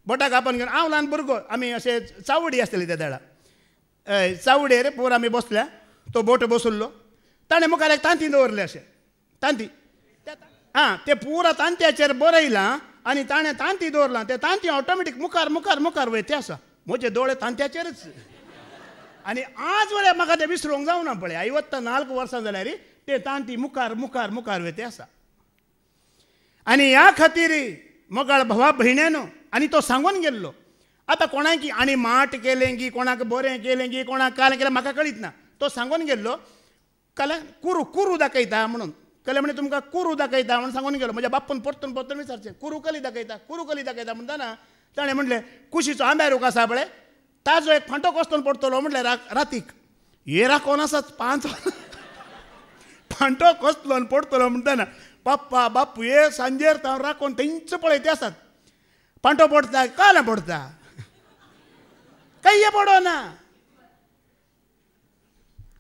S1: बोटा कापून घेवन हांव ल्हान भुरगो आमी अशें चावडी आसतली त्या देळा चावडेर पोर आमी बसल्या तो बोट बसुल्लो ताणें मुखार एक तांती दवरलें अशें तांती ते पुरा तांत्याचेर बरयलां आनी ताणें तांती दवरलां ते तांती ऑटोमॅटीक मुखार वयते आसा म्हजे दोळे तांत्याचेरच आनी आज वळें म्हाका तें विसरूंक जावना पळय 54 वर्सां जाल्यार ते तांती मुखार वयते आसा आनी ह्या खातीर मोगाळ भावा भयण्यानो आनी तो सांगून गेल्लो आतां कोणाक आनी माट केलें गी कोणाक बरें केलें गी कोणाक कालें केलें म्हाका कळीत ना तो सांगून गेल्लो कळ्ळें कुरू दाखयता म्हणून कळ्ळें म्हणजे तुमकां कुरू दाखयता म्हणून सांगून गेलो म्हज्या बापून परतून विचारचें कुरू कली दाखयता म्हणटाना ताणें म्हणलें कुशीचो आंब्यारूख आसा पळय ताजो एक फांटो कसलो पडटलो म्हणलें रातीक हे राखोन आसात 5 फांटो कसलो पडटलो म्हणटाना बाप्पू हे सांजेर हांव राखोन थंयच पळय ते आसात फांटो पडटा काल पडटा काही पडना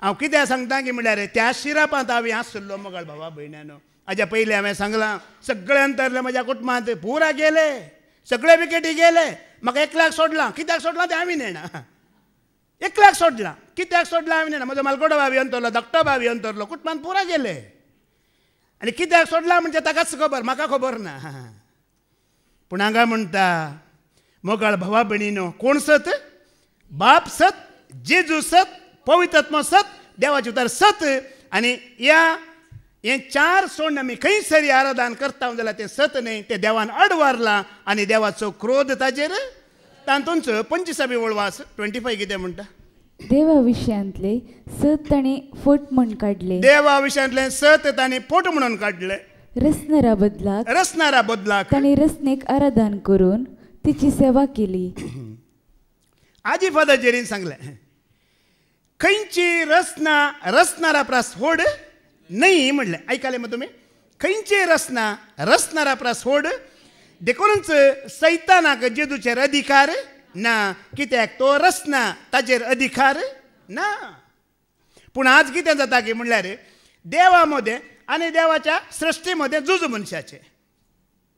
S1: हांव कितें सांगता की म्हळ्यार त्या शिरापांत हांवें आसलो मोगाळ भावा भयण्यानो हाज्या पयलीं हांवें सांगलां सगळे अंतरले म्हज्या कुटुंबांत पुरा गेले सगळे विकेटी गेले म्हाका एकल्याक सोडलां कित्याक सोडलां तें हांवें नेणा एकल्याक सोडलां कित्याक सोडलां हांवें नेणा म्हजो मालकोडो भावी अंतरलो धाकटो भावी अंतरलो कुटुंबांत पुरा गेले आनी कित्याक सोडलां म्हणजे ताकाच खबर म्हाका खबर ना पूण हांगा म्हणटा मोगाळ भावा भयणीनो कोण सत बाप सत जेजू सत पवित्रात्मा सत देवाचे उतर सत आनी हे 4 सोडून आमी खंयसरी आराधन करता जाल्यार तें सत न्ही तें देवान आडवारलां आनी देवाचो क्रोध ताचेर तातूंच 25वी वळवास 25 कितें म्हणटा
S2: देवा विशयांतले सत ताणें फट म्हूण काडले
S1: देवा विशयांतले सत ताणें फट म्हणून काडले
S2: रसनारा बदलाक ताणें रसनेक आराधन करून तिची सेवा केली
S1: आजी फादर जेरीन सांगलें खंयची रसनारा प्रास होड नाही म्हणलें आयकलें मग तुमी खंयची रसनारा प्रास होड देखूनच सैतानाक जेजूचेर अधिकार ना कित्याक तो रसना ताचेर अधिकार ना पूण आज कितें जाता की म्हणल्यार देवा मदें आनी देवाच्या सृश्टी मध्ये झूज मनशाचे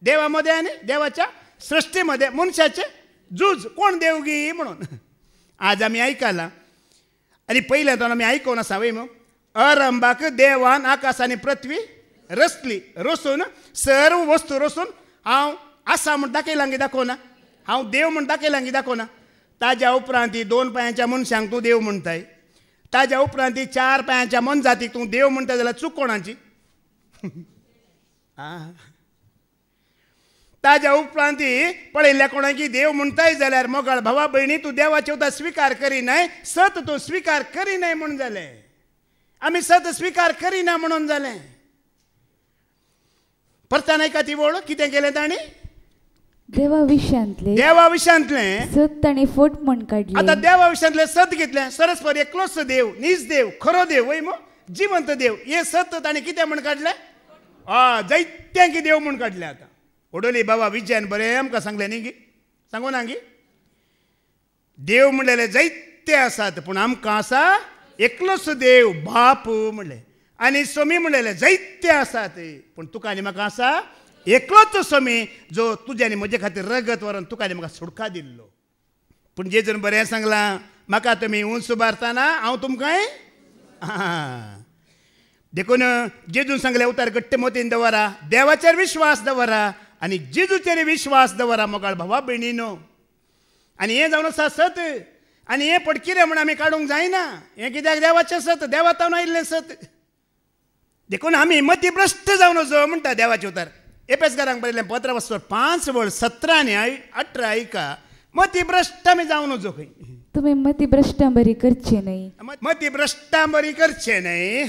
S1: देवा मध्ये आनी देवाच्या सृश्टी मध्ये मनशाचे झूज कोण देवगी म्हणून आज आमी आयकलां आनी पयल्यान आमी आयकोन आसा वय मग अरंबाक देवान आकाश आनी पृथ्वी रचली रचून सर्व वस्तू रचून हांव आसा म्हण दाखयलां की दाखोवना हांव देव म्हण दाखयलां की दाखोवना ताज्या उपरांत 2 पांयाच्या मनशांक तूं देव म्हणटाय ताज्या उपरांत 4 पांयाच्या मनजातीक तूं देव म्हणटा जाल्यार चूक कोणाची ताज्या उपरांत पळयल्ल्या कोणाकी देव म्हणटाय जाल्यार मोगाळ भावा भयणी तूं देवाचे उतर स्विकार करिनाय सत तूं स्विकार करिनाय म्हण जालें आमी सत स्विकार करिना म्हणून जालें परतानायका ती वळ कितें केलें ताणी
S2: देवा विशयांतले
S1: सत
S2: ताणी फोट म्हण काडले
S1: आतां देवा विशयांतले सत घेतले सरस्पर एकलोच देव नीज देव खरो देव वय मो जिवंत देव हे सत ताणी कितें म्हण काडले जायत्यांकी देव म्हण काडले आतां ओडोली बाबा विजयान बरें आमकां सांगलें न्ही गी सांगू ना गी देव म्हणलेले जायते आसात पूण आमकां आसा एकलोच देव बाप म्हणलें आनी स्वामी म्हणलेले जायते आसात पूण तुका आनी म्हाका आसा एकलोच स्वामी जो तुज्या आनी म्हजे खातीर रगत व्हरून तुका आनी म्हाका सुडका दिल्लो पूण जेजून बरें सांगलां म्हाका तुमी उंच उबारतना हांव तुमकांय देखून जेजून सांगलें उतार घट्ट मोतीन दवरा देवाचेर विश्वास दवरा आनी जेजूचेर विश्वास दवरा मोगाळ भावा भयणीनो आनी हें जावन आसा सत आनी हें पडकिरें म्हण आमी काडूंक जायना हें कित्याक देवाचें सत देवातावन आयिल्लें सत देखून आमी मतीभ्रश्ट जावन वचो म्हणटा देवाचें उतार एपेसकारांक बरयलें 15:5-17 आनी 18 ऐका मतीभ्रश्ट आमी जावन वचो खंय
S2: तुमी मतीभ्रश्टांबरी करची न्हय
S1: मतीभ्रश्टांबरी करचें न्हय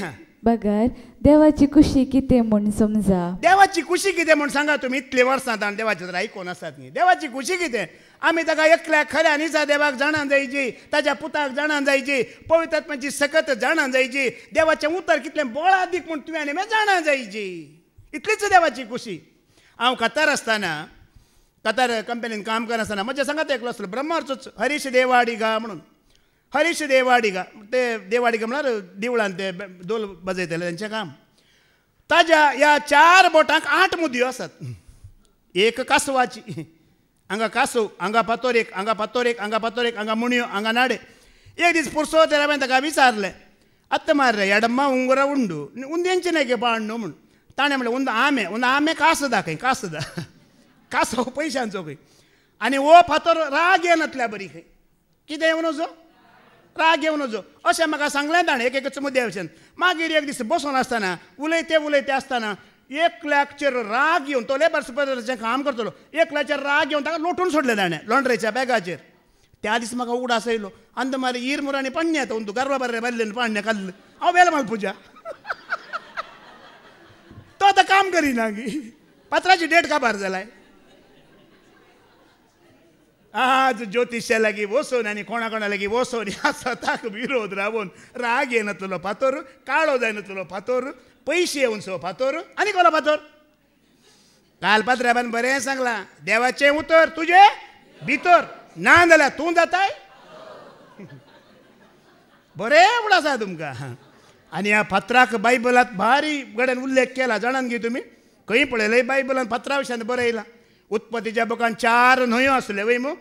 S2: बगार देवाची खुशी कितें म्हूण समजा
S1: देवाची खुशी कितें म्हूण सांगा तुमी इतले वर्सां ताण देवाचें तर आयकोन आसात न्ही देवाची खुशी कितें आमी ताका एकल्याक खऱ्या निजा देवाक जाणां जायची ताज्या पुताक जाणां जायची पवित्र आत्म्याची सकत जाणां जायची देवाचें उतर कितलें बोळा दीक म्हूण तुवें आनी हांवें जाणां जायची इतलीच देवाची खुशी हांव कतार आसतना कतार कंपनीन काम करनासतना म्हज्या सांगात एकलो आसलो ब्रह्मार्चोच हरीश देवाडिगा म्हणून हरीश देवाडिगा ते देवाडिगा म्हळ्यार देवळान ते दोल बजयतले तेंचें काम ताज्या ह्या 4 बोटांक 8 मुदयो आसात एक कासवाची हांगा कासव हांगा पातोरेक हांगा पातोरेक हांगा पातोरेक हांगा मुणयो हांगा नाडे एक दीस पुरसो तर हांवें ताका विचारलें अत्त मार्रे एडम्मा उंगरा उंडू उंद्यांचे नायके पाण्णू म्हूण ताणें म्हणलें उंद आमे कासदा खंय कासदा कासव पयशांचो खंय आनी हो फातर राग येनातल्या बरी खंय कितें येवन वचो राग येवन वचो अशें म्हाका सांगलें ताणें एक मुद्द्या भशेन मागीर एक दीस बसून आसतना उलयते आसतना एकल्याचेर राग येवन तो लेबर सुपरवायझराचें काम करतलो एकल्याचेर राग येवन ताका लोटून सोडलें ताणें लॉन्ड्रेच्या बॅगाचेर त्या दीस म्हाका उगडास येयलो अंद मारी ಈರ್ ಮುರಾಣಿ ಪಣ್ಣೆ ಆತ ಒಂದು ಗರ್ವ ಬರ್ರೆ ಬಲ್ಲೆನ್ ಪಾಣ್ಣೆ ಕಲ್ಲು ಅವ ಬೇಲೆ ಮಲ್ಪುಜ तो आता काम करिना गी पत्राची डेट काबार जालाय आज ज्योतिष्या लागीं वचून आनी कोणा कोणा लागीं वचून ह्या सताक विरोध रावून राग येनातलो फातर काळो जायनातलो फातर पयशे येवनचो फातर आनी कोलो फातर काल पात्राबान बरें सांगलां देवाचें उतर तुजे भितर ना जाल्यार तूं जाताय बरें उडा आसा तुमकां आनी ह्या फातराक बायबलांत भारी गड्यान उल्लेख केला जाणान गे तुमी खंय पळयलें बायबलांत फातरा विशयान बरयलां उत्पत्तीच्या बुकान 4 न्हंयो आसल्यो वय मू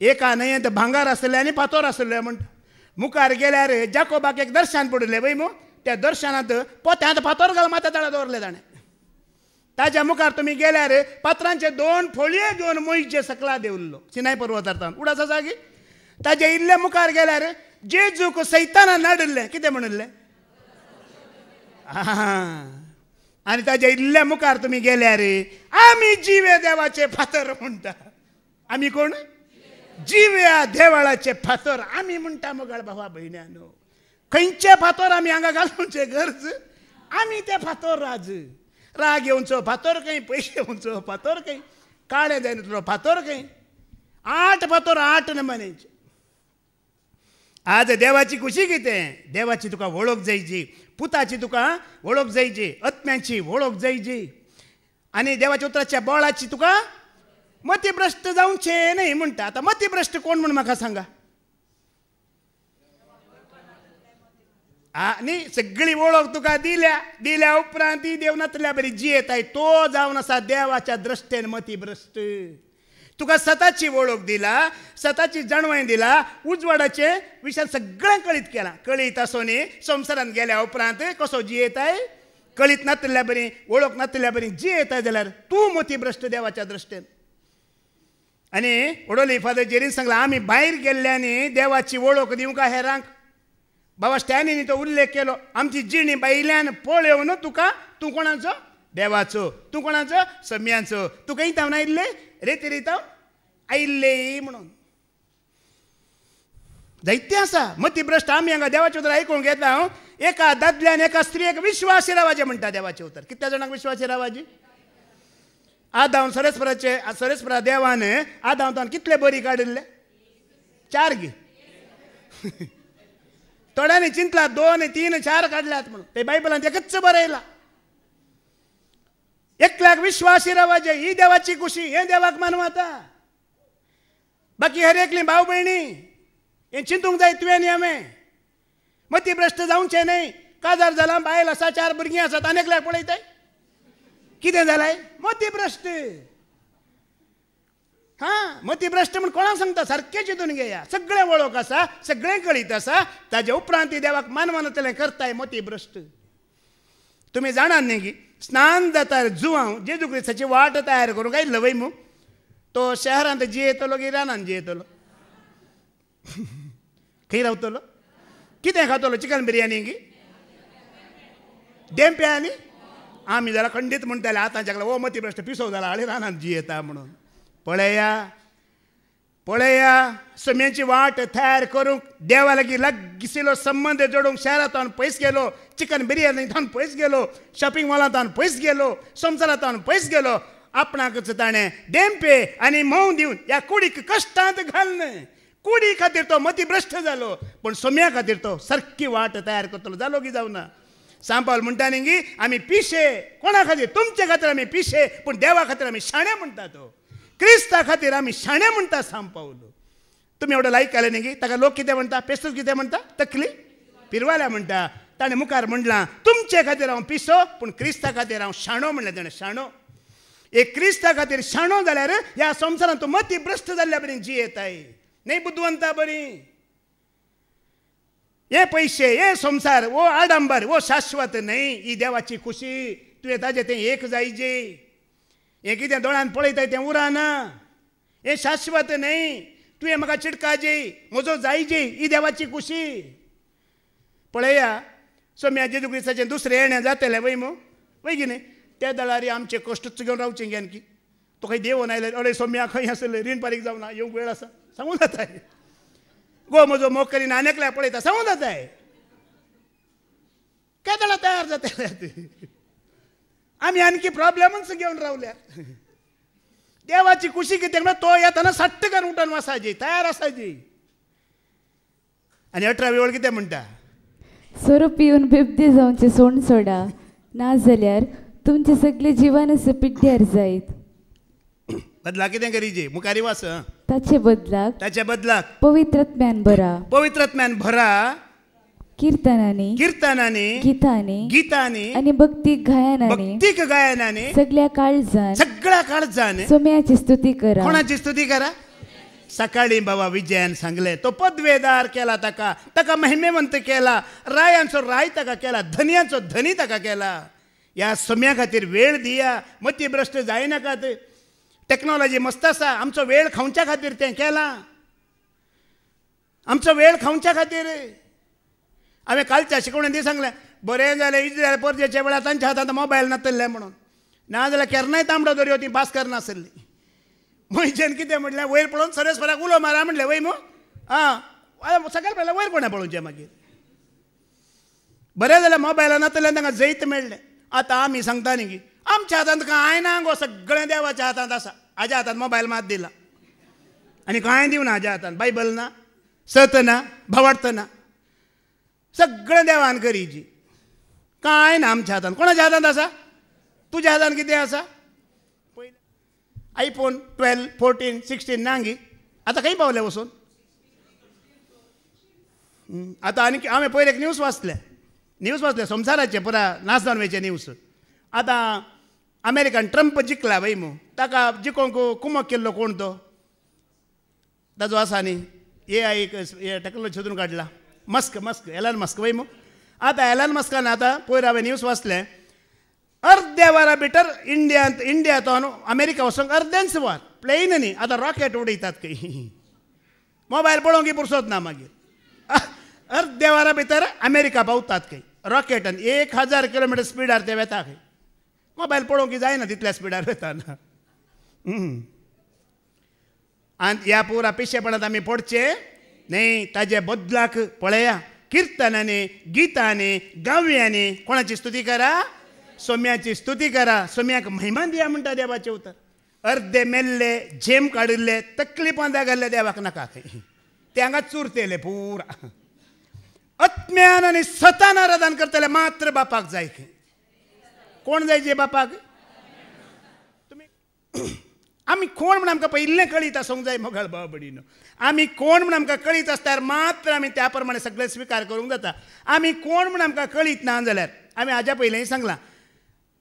S1: एका न्हंयेंत भांगार आसलें आनी फातर आसलें म्हणटा मुखार गेल्यार जाकोबाक एक दर्शन पडलें वय मू त्या दर्शनांत पोत्यांत फातर घाल माथ्या तळा दवरलें ताणें ताच्या मुखार तुमी गेल्यार फातरांचे 2 फोळये घेवन मोईचे सकला देवल्लो सिनाय पर्वतार उडास आसा गी ताच्या इल्ल्या मुखार गेल्यार जेजूक सैतानान नाडल्लें कितें म्हणिल्लें आनी ताच्या इल्ल्या मुखार तुमी गेल्यार आमी जिवे देवाचे फातर म्हणटा आमी कोण जिव्या देवाळाचे फातर आमी म्हणटा मोगाळ भावा भयण्यानो खंयचे फातर आमी हांगा घालूंचे गरज आमी ते फातर राग येवचो फातर खंय पयशे येवचो फातर खंय काळे जायनातलो फातर खंय 8 फातर 8 नमान्याचे आज देवाची खुशी कितें देवाची तुका वळख जायची पुताची तुका वळख जायची आत्म्याची वळख जायची आनी देवाच्या उतराच्या बळाची तुका मतीभ्रश्ट जावचे न्हय म्हणटा आतां मतीभ्रश्ट कोण म्हण म्हाका सांगा आनी सगळी वळख तुका दिल्या उपरांत ती देवनातल्या बरी जियेताय तो जावन आसा देवाच्या दृश्टेन मतीभ्रश्ट तुका स्वताची वळख दिला, स्वताची जाणवाय दिला, उजवाडाचे विशय सगळं कळीत केला. कळीत असो न्ही संवसारांत गेल्या उपरांत कसो जियेताय, कळीत नातल्या बरी, वळख नातल्या बरी जियेताय जाल्यार तूं मतीभ्रश्ट देवाच्या दृश्टेन. आनी वडोली फादर जेरीन सांगला, आमी भायर गेल्ल्यानी देवाची वळख दिवंक हेरांक. बाबा स्टॅनीनी तो उल्लेख केलो, आमची जिणी बायल्यान पळोवन तुका, तूं कोणाचो? देवाचो. तूं कोणाचो? सम्यांचो. तुका इतावन आयिल्ले रेती रिताव आयिल्ले म्हणून. जायते आसा मतीभ्रश्ट. आमी हांगा देवाचें उतर आयकूंक येता. एका दादल्यान एका स्त्रियेक विश्वासी रावाजे म्हणटा देवाचें उतर. कितल्या जाणांक विश्वासी रावाजी? आदावन सरेस्परा देवान आदावतान कितले बरी काडिल्ले? 4 गे. थोड्यांनी चिंतला 2, 3, 4 काडल्यात म्हणून. ते बायबलांत एकच बरयला. एकल्याक विश्वासी रावाजे. ही देवाची खुशी. हे देवाक मानवता. बाकी हर एकली भाव भयणी हे चिंतूंक जाय तुवें आनी हांवें. मतीभ्रश्ट जावचें न्हय. काजार जाला, बायल आसा, 4 भुरगीं आसात, आनी एकल्याक पळयताय. कितें जालाय? मतीभ्रश्ट. मतीभ्रश्ट म्हण कोणाक सांगता? सारकें चिंतून घेया. सगळें वळख आसा, सगळें कळीत आसा, ताजे उपरांत देवाक मानवनतलें करताय मतीभ्रश्ट. तुमी जाणात न्ही की स्नान जाता जुवांव जेजू क्रिस्ताची वाट तयार करूंक आयिल्लो वय मू. तो शहरांत जियेतलो की रानांत जियेतलो? खंय रावतलो? कितें खातलो? चिकन बिर्याणी की देंप्यांनी? आमी जाल्यार खंडीत म्हणटाले आतांच्या ओ मतीभ्रश्ट पिसो जाला आनी रानांत जियेता म्हणून. पळया सम्याची वाट तयार करूंक देवा लागीं लागींसिलो संबंद जोडूंक शहरांतल्यान पयस गेलो, चिकन बिर्याणींतल्यान पयस गेलो, शॉपिंग मॉलांतल्यान पयस गेलो, संवसारांतल्यान पयस गेलो. आपणाकच ताणें देंपे आनी मोव दिवन ह्या कुडीक कश्टांत घालन. कुडी खातीर तो मतीभ्रश्ट जालो, पूण सम्या खातीर तो सारकी वाट तयार करतलो. जालो की जावना? सांत पावल म्हणटा न्ही की आमी पिशे. कोणा खातीर? तुमचे खातीर आमी पिशे, पूण देवा खातीर आमी शाणे म्हणटा. तो क्रिस्ता खातीर आमी शाणे म्हणटा सांत पावल. तुमी एवढं लायक केलें न्ही की ताका लोक कितें म्हणटा? पेस्तूस कितें म्हणटा? तकली पिरवाल्या म्हणटा. ताणें मुखार म्हणलां तुमचे खातीर हांव पिसो, पूण क्रिस्ता खातीर हांव शाणो म्हणलें ताणें. शाणो. एक क्रिस्ता खातीर शाणो जाल्यार ह्या संवसारांत तूं मतीभ्रश्ट जाल्ल्या बरी जियेताय. न्ही बुद्धवंता बरी. हे पयशे, हे संवसार, वो आडंबर, वो शाश्वत न्हय. ही देवाची खुशी. तुवें ताजें तें एक जायजे. हें कितें दोळ्यान पळयताय तें उराना. हें शाश्वत न्हय. तुवें म्हाका चिडकाजे, म्हजो जायजे. ही देवाची खुशी. पळया सोम्या जेजू क्रिस्ताचें दुसरें येणें जातलें वय मू. वय की न्ही? त्या दळारी आमचे कश्टच घेवन रावचें घेन की. तो खंय देवून आयले, अरे सोम्या खंय आसले, रीण फारीक जावना, येवंक वेळ आसा, सांगूं जाताय. गो म्हजो मोग करीन आनेकल्या पळयता, सांगूं जाताय. केदळां तयार जातले. आमी आणखी प्रॉब्लेमच घेवन रावल्यात. देवाची खुशी कितें म्हणल्यार तो येताना सट्ट करून उठून वसाची, तयार आसाची. आनी 18वी ओळ कितें म्हणटा?
S2: सोरो पिवन बिबदे जावचे सोंड सोडा, ना जाल्यार तुमचे सगळे जिवानस पिड्ड्यार जायत.
S1: बदला कितें करीचे? मुखारी वास.
S2: ताचे बदलाक पवित्रात्म्यान भरा. कीर्तनांनी गितांनी आनी भक्तीक गायनांनी सगळ्या काळजान सोम्याची स्तुती करा.
S1: कोणाची स्तुती करा? सकाळी बाबा विजयान सांगले तो पदवेदार केला, ताका महिमेवंत केला, रायांचो राय ताका केला, धन्याचो धनी ताका केला. ह्या सोम्या खातीर वेळ दिया. मतीभ्रश्ट जायनाकात. टेक्नॉलॉजी मस्त आसा, आमचो वेळ खावच्या खातीर तें केला. आमचो वेळ खावच्या खातीर. हांवें कालच्या शिकवणेंत सांगलें बरें जालें इस्रायल परजेच्या वेळार तांच्या हातांत मोबायल नासले म्हणून. ना जाल्यार केन्नाय तांबडो दर्यो ती पास करनासली. मनशान कितें म्हटलें, वयर पळोवन सरेस्पराक उलो मारा म्हणलें. वय मू सकाळ पयलें वयर कोणा पळोवचें मागीर. बरें जाल्यार मोबायला नासलें तांकां जैत मेळ्ळें. आतां आमी सांगता न्ही की आमच्या हातांत कांय ना गो, सगळें देवाच्या हातांत आसा. हाज्या हातांत मोबायल मात दिला आनी कांय दिवना. हाज्या हातांत बायबल ना, सत ना, भावार्थ ना, सगळें देवान करीची. कांय ना आमच्या हातांत. कोणाच्या हातांत आसा? तुज्या हातांत कितें आसा? पयलें आयफोन 12, 14, 16 नांगी. आतां खंय पावले वचून? आतां आनी हांवें पयलें एक न्यूज वाचले संवसाराचे पुरा नाच जावनवेचे न्यूज. आतां अमेरिकान ट्रंप जिखला वय मू. ताका जिखोवंक कुमक केल्लो कोण तो? ताजो आसा न्ही AI टेक्नॉलॉजी सोदून काडला मस्क एलन मस्क वय मग आतां एलन मस्कान आतां पयर हांवें न्यूज वाचलें अर्द्या वरा भितर इंडियातून अमेरिका वचूंक अर्द्यांच वर प्लेन न्ही आतां रॉकेट उडयतात खंय मोबायल पळोवंक पुरसोत ना मागीर अर्द्या वरा भितर अमेरिका पावतात खंय रॉकेटान 1000 किलोमिटर स्पिडार ते वेता खंय मोबायल पळोवंक जायना तितल्या स्पिडार वेताना आनी ह्या पुरा पिशेपणांत आमी पडचे न्ही ताजे बदलाक पळया किर्तनांनी गितांनी गाव्यांनी कोणाची स्तुती करा सोम्याची स्तुती करा सोम्याक महिमा दिया म्हणटा देवाचे उतर अर्दे मेल्ले झेम काडिल्ले तकलीफां जागल्ले देवाक नाका खंय ते हांगा चुरतेले पुरा अत्म्यान आनी सतान आराधन करतले मात्र बापाक जाय खंय कोण जाय जे बापाक तुमी आमी कोण म्हण आमकां पयलें कळीत आसूंक जाय मोगाळ बाबडीनो आमी कोण म्हण आमकां कळीत आसल्यार मात्र आमी त्या प्रमाणे सगळे स्विकार करूंक जाता आमी कोण म्हण आमकां कळीत ना जाल्यार आमी हाज्या पयलीं सांगलां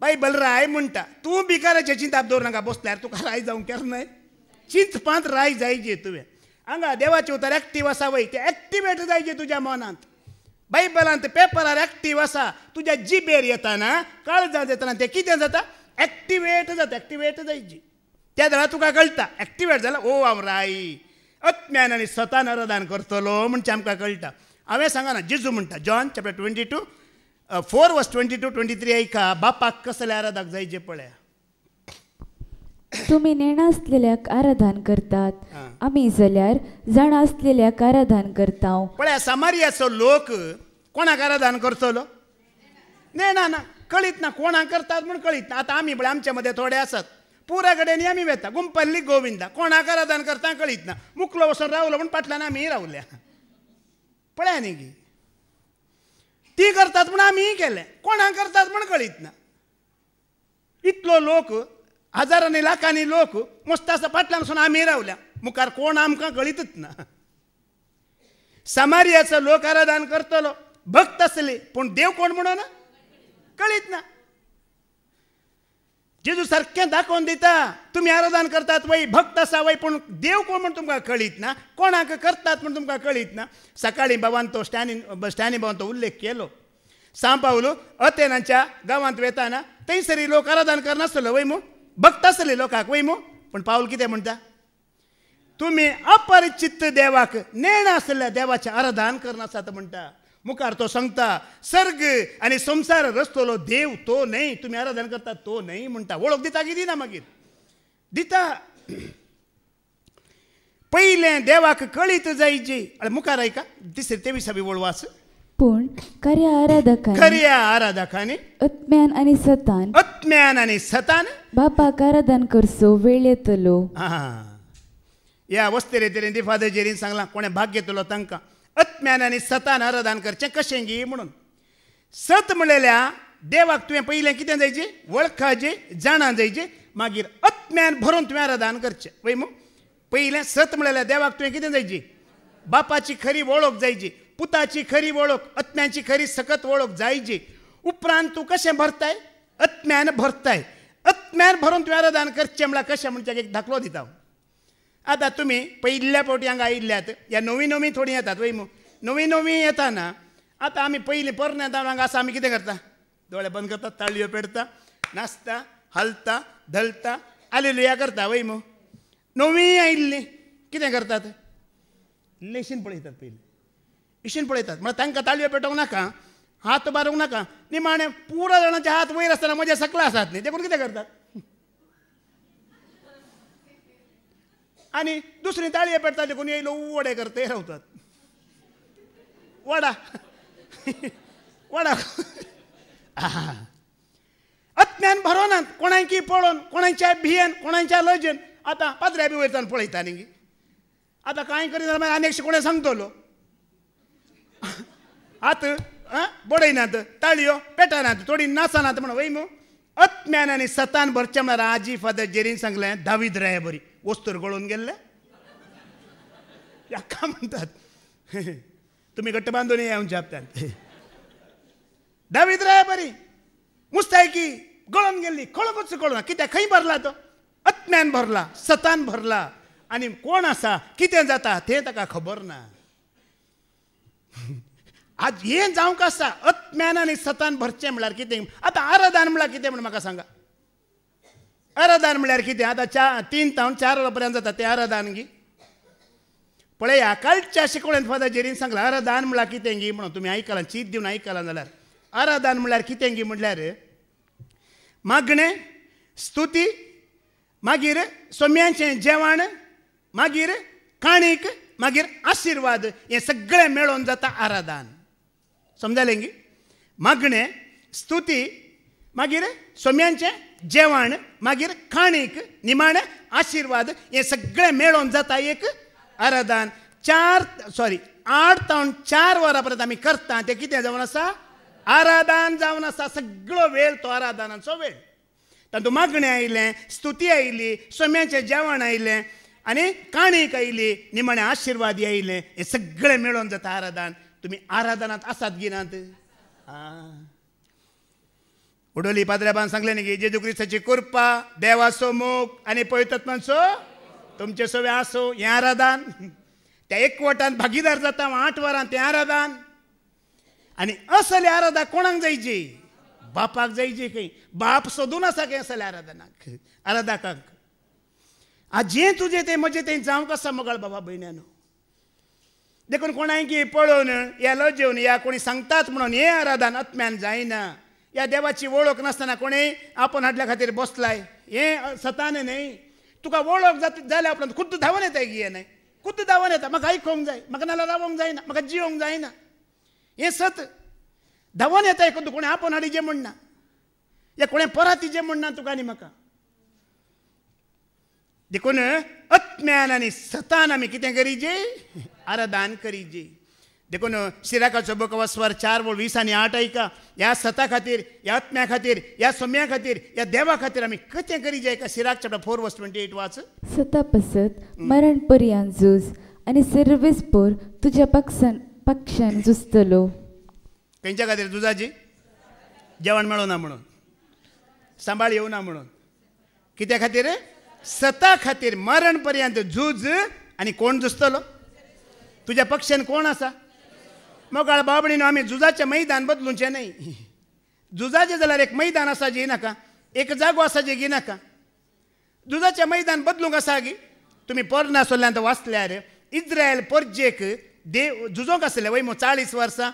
S1: बायबल राय म्हणटा तूं भिकाराचे चिंताप दवर नाका बसल्यार तुका राय जावंक केन्नाय चिंतपांत राय जायचे तुवें हांगा देवाचे उतर एक्टीव आसा वय ते एक्टिवेट जायचे तुज्या मनांत बायबलांत पेपरार एक्टीव आसा तुज्या जिबेर येताना काळजांत येताना ते कितें जाता एक्टिवेट जायची त्या वेळार तुका कळटा एक्टिवेट जाला ओ हांव राई अत्म्यान आनी सतान आराधन करतलो म्हणचे आमकां कळटा हांवें सांगना जेजू म्हणटा जॉन चॅप्टर 22 4 वर्स 22-23 ऐका बापाक कसले आराधक जायचे पळया
S2: तुम्ही नेणा असलेल्याक आराधन करतात आमी जाल्यार जाण असलेल्याक आराधन करता
S1: पळया समारियाचो लोक कोणाक आराधन करतलो नेणा ना कळीत ना कोणाक करतात म्हण कळीत ना आतां आमी पळय आमच्या मध्ये थोडे आसात पुरा कडेन आमी वेता गुंपल्ली गोविंदा कोणाक आराधन करता कळीत ना मुकलो वचून रावलो म्हण फाटल्यान आमी रावल्या पळया न्ही गी ती करतात म्हण आमी केलें कोणाक करतात म्हण कळीत ना इतलो लोक हजारांनी लाखांनी लोक मस्त आसा फाटल्यान वचून आमी रावल्या मुखार कोण आमकां कळीतच ना समारियाचो लोक आराधन करतलो भक्त आसली पूण देव कोण म्हणून कळीत ना जेजू सारकें दाखोवन दिता तुमी आराधन करतात वय भक्त आसा वय पूण देव कोण म्हण तुमकां कळीत ना कोणाक करतात म्हण तुमकां कळीत ना सकाळीं बाबान तो स्टॅनी बाबान तो उल्लेख केलो सांव पावलो अथेनाच्या गांवांत वेताना थंयसरी लोक आराधन करनासलो वय मू भक्त आसले लोकांक वय मू पूण पावल कितें म्हणटा तुमी अपरिचित देवाक नेण आसलेल्या देवाचें आराधन करनासत म्हणटा मुखार तो सांगता सर्ग आनी संसार रचतलो देव तो न्हय तुमी आराधन करतात तो न्हय म्हणटा वळख दिता की दिना मागीर दिता पयलें देवाक कळीत जायची मुखार ऐका 23 वळवास
S2: पूण खऱ्या
S1: आराधकांनी
S2: अत्म्यान आनी सतान बापाक आराधन करचो वेळ येतलो
S1: ह्या वस्तेरे फादर जेरीन सांगलां कोणें भाग घेतलो तांकां अत्म्यान आनी सतान आराधन करचें कशें गी म्हणून सत म्हणलेल्या देवाक तुवें पयलें कितें जायची वळखाची जाणां जायची मागीर अत्म्यान भरून तुवें आराधन करचें वय मू पयलें सत म्हणलेल्या देवाक तुवें कितें जायची बापाची खरी वळख जायची पुताची खरी वळख अत्म्याची खरी सकत वळख जायची उपरांत तूं कशें भरताय अत्म्यान भरताय अत्म्यान भरून तुवें आराधन करचें म्हळ्यार कशें म्हणचे एक दाखलो दिता आतां तुमी पयल्या फावटी हांगा आयिल्ल्यात ह्या नवी थोडी येतात वय मू नवी येताना आतां आमी पयलीं परने हांगा आसा आमी कितें करता दोळे बंद करता ताळयो पेडटा नाचता हलता धलता हालेलुया करता वय मू नवी आयिल्लीं कितें करतात लेशीन पळयतात पयलीं इशीन पळयतात म्हळ्यार तांकां ताळयो पेटोवंक नाका हात मारूंक नाका निमाणे पुरो जाणांचे हात वयर आसतना म्हजे सकला आसात न्ही देखून कितें करतात आनी दुसरी ताळयो पेटतात देखून येयलो वडे करते रावतात वडा वडा अत्म्यान भरोनात कोणाकी पळोवन कोणाच्या भियेन कोणाच्या लजेन आतां पाद्र्या बी वयरच्यान पळयता न्ही आतां कांय करिना मागीर आनी कोणें सांगतलो हात बडयनात ताळयो पेटनात थोडी नाचनात म्हणून वय मू अत्म्यान आनी सतान भरचें म्हळ्यार आजी फादर जेरीन सांगलें धावीत राय बरी वस्तूर गळोवन गेल्ले हाका म्हणटात तुमी घट्ट बांदून येवं जापतात धावीत राय बरी मुस्तायकी गळोवन गेल्ली कळोवंकच कळना कित्याक खंय भरला तो अत्म्यान भरला सतान भरला आनी कोण आसा कितें जाता तें ताका खबर ना. आज हें जावंक आसा अत्म्यान आनी सतान भरचें म्हळ्यार कितें. आतां आराधन म्हळ्यार कितें म्हण म्हाका सांगा. आराधन म्हळ्यार कितें. आतां 3 ते 4 वरां पर्यंत जाता तें आराधन गी. पळया कालच्या शिकवणेंत फादर जेरीन सांगलां आराधन म्हळ्यार कितें गी म्हणून. तुमी आयकलां चीत दिवन आयकलां जाल्यार. आराधन म्हळ्यार कितें गी म्हटल्यार मागणें स्तुती मागीर सोम्यांचें जेवण मागीर काणीक मागीर आशिर्वाद हें सगळें मेळोवन जाता आराधन. समजलें गी. मागणें स्तुती मागीर सोम्यांचें जेवण मागीर काणीक निमाणें आशिर्वाद हें सगळें मेळोवन जाता एक आराधन. 8 ते 4 वरां पर्यंत आमी करता तें कितें जावन आसा आराधन जावन आसा. सगळो वेळ तो आराधनाचो वेळ. तातूंत मागणें आयलें स्तुती आयली सोम्याचें जेवण आयलें आनी काणीक आयली निमाणें आशिर्वाद आयलें. हें सगळें मेळोवन जाता आराधन. तुमी आराधनांत आसात गिनात. उडोली पाद्रेबान सांगलें न्ही की जेजू क्रिस्ताची कृपा देवाचो मोग आनी पवित्रात्म्याचो तुमचे सगळे आसूं. हें आराधन. त्या एकवटान भागीदार जाता 8 वरां तें आराधन. आनी असले आराधना कोणाक जायची बापाक जायची खंय. बाप सोदून आसा खंय असले आराधनाक आराधकाक. आज जें तुजें तें म्हजें तें जावंक आसा मोगाळ बाबा भयण्यानो. देखून कोणायकी पळोवन येलो जेवन या कोणी सांगतात म्हणून हें आराधन आत्म्यान जायना. ह्या देवाची वळख नासतना कोणें आपण हाडल्या खातीर बसलाय. हें सतान न्हय. तुका वळख जाल्या उपरांत खुद्द धांवन येता गी. हें न्हय खुद्द धांवन येता. म्हाका आयकोंक जाय म्हाका नाल्यार रावोंक जायना म्हाका जियोंक जायना. हें सत धांवन येता. खुद्द कोणें आपण हाडी जें म्हणना या कोणें पराती जें म्हणना तुका आनी म्हाका. देखून आत्म्यान आनी सतान आमी कितें करीजे आराधन करीजे. देखून सिराकाचो बूक स्वर 4:20 आणि 8 ह्या सता खातीर ह्या आत्म्या खातीर ह्या सोम्या खातीर ह्या देवा खातीर आमी कितें करीजे. सिराक चॅप्टर 4:28 वाच.
S2: सता पसत मरण पर्यंत झूज आनी सर्वेस्पोर तुज्या पक्षान झुजतलो.
S1: खंयच्या खातीर झुजाची. जेवण मेळना म्हणून सांबाळ येवना म्हणून. कित्या खातीर सता खातीर मरण पर्यंत झूज. आनी कोण झुजतलो तुज्या पक्षान कोण आसा. मोगाळ बाबडीनो आमी झुजाचें मैदान बदलुचें न्हय. झुजाचें जाल्यार एक मैदान आसा जी नाका एक जागो आसा जी गिनाका. झुजाचें मैदान बदलूंक आसा गी. तुमी पोरना सोल्ल्यांत वाचल्यार इज्रायल परजेक देव झुजोंक आसले वय 40 वर्सां.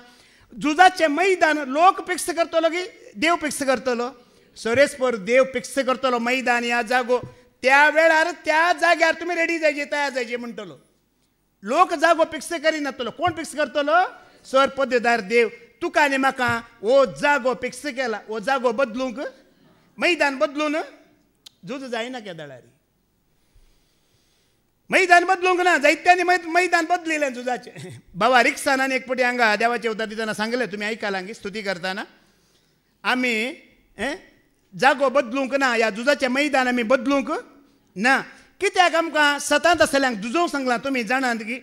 S1: झुजाचें मैदान लोक फिक्स करतलो की देव फिक्स करतलो. सरेस्पर देव फिक्स करतलो मैदान ह्या जागो. त्या वेळार त्या जाग्यार तुमी रेडी जायचे तयार जायचे म्हणटलो. लोक जागो फिक्स करिनातलो. कोण फिक्स करतलो सर पदवीदार देव. तुका आनी म्हाका हो जागो फिक्स केला. हो जागो बदलूंक मैदान बदलून झूज जायना केदाळारी. मैदान बदलूंक ना. जायत्यांनी मैदान बदलिलें झुजाचें. बाबा रिक्सानान एक पटी हांगा देवाचे उतर दितना सांगलें तुमी आयकलां गी स्तुती करतना आमी जागो बदलूंक ना. ह्या झुजाचें मैदान आमी बदलूंक ना. कित्याक आमकां सतांत आसल्यांक झुजोवंक सांगलां. तुमी जाणात की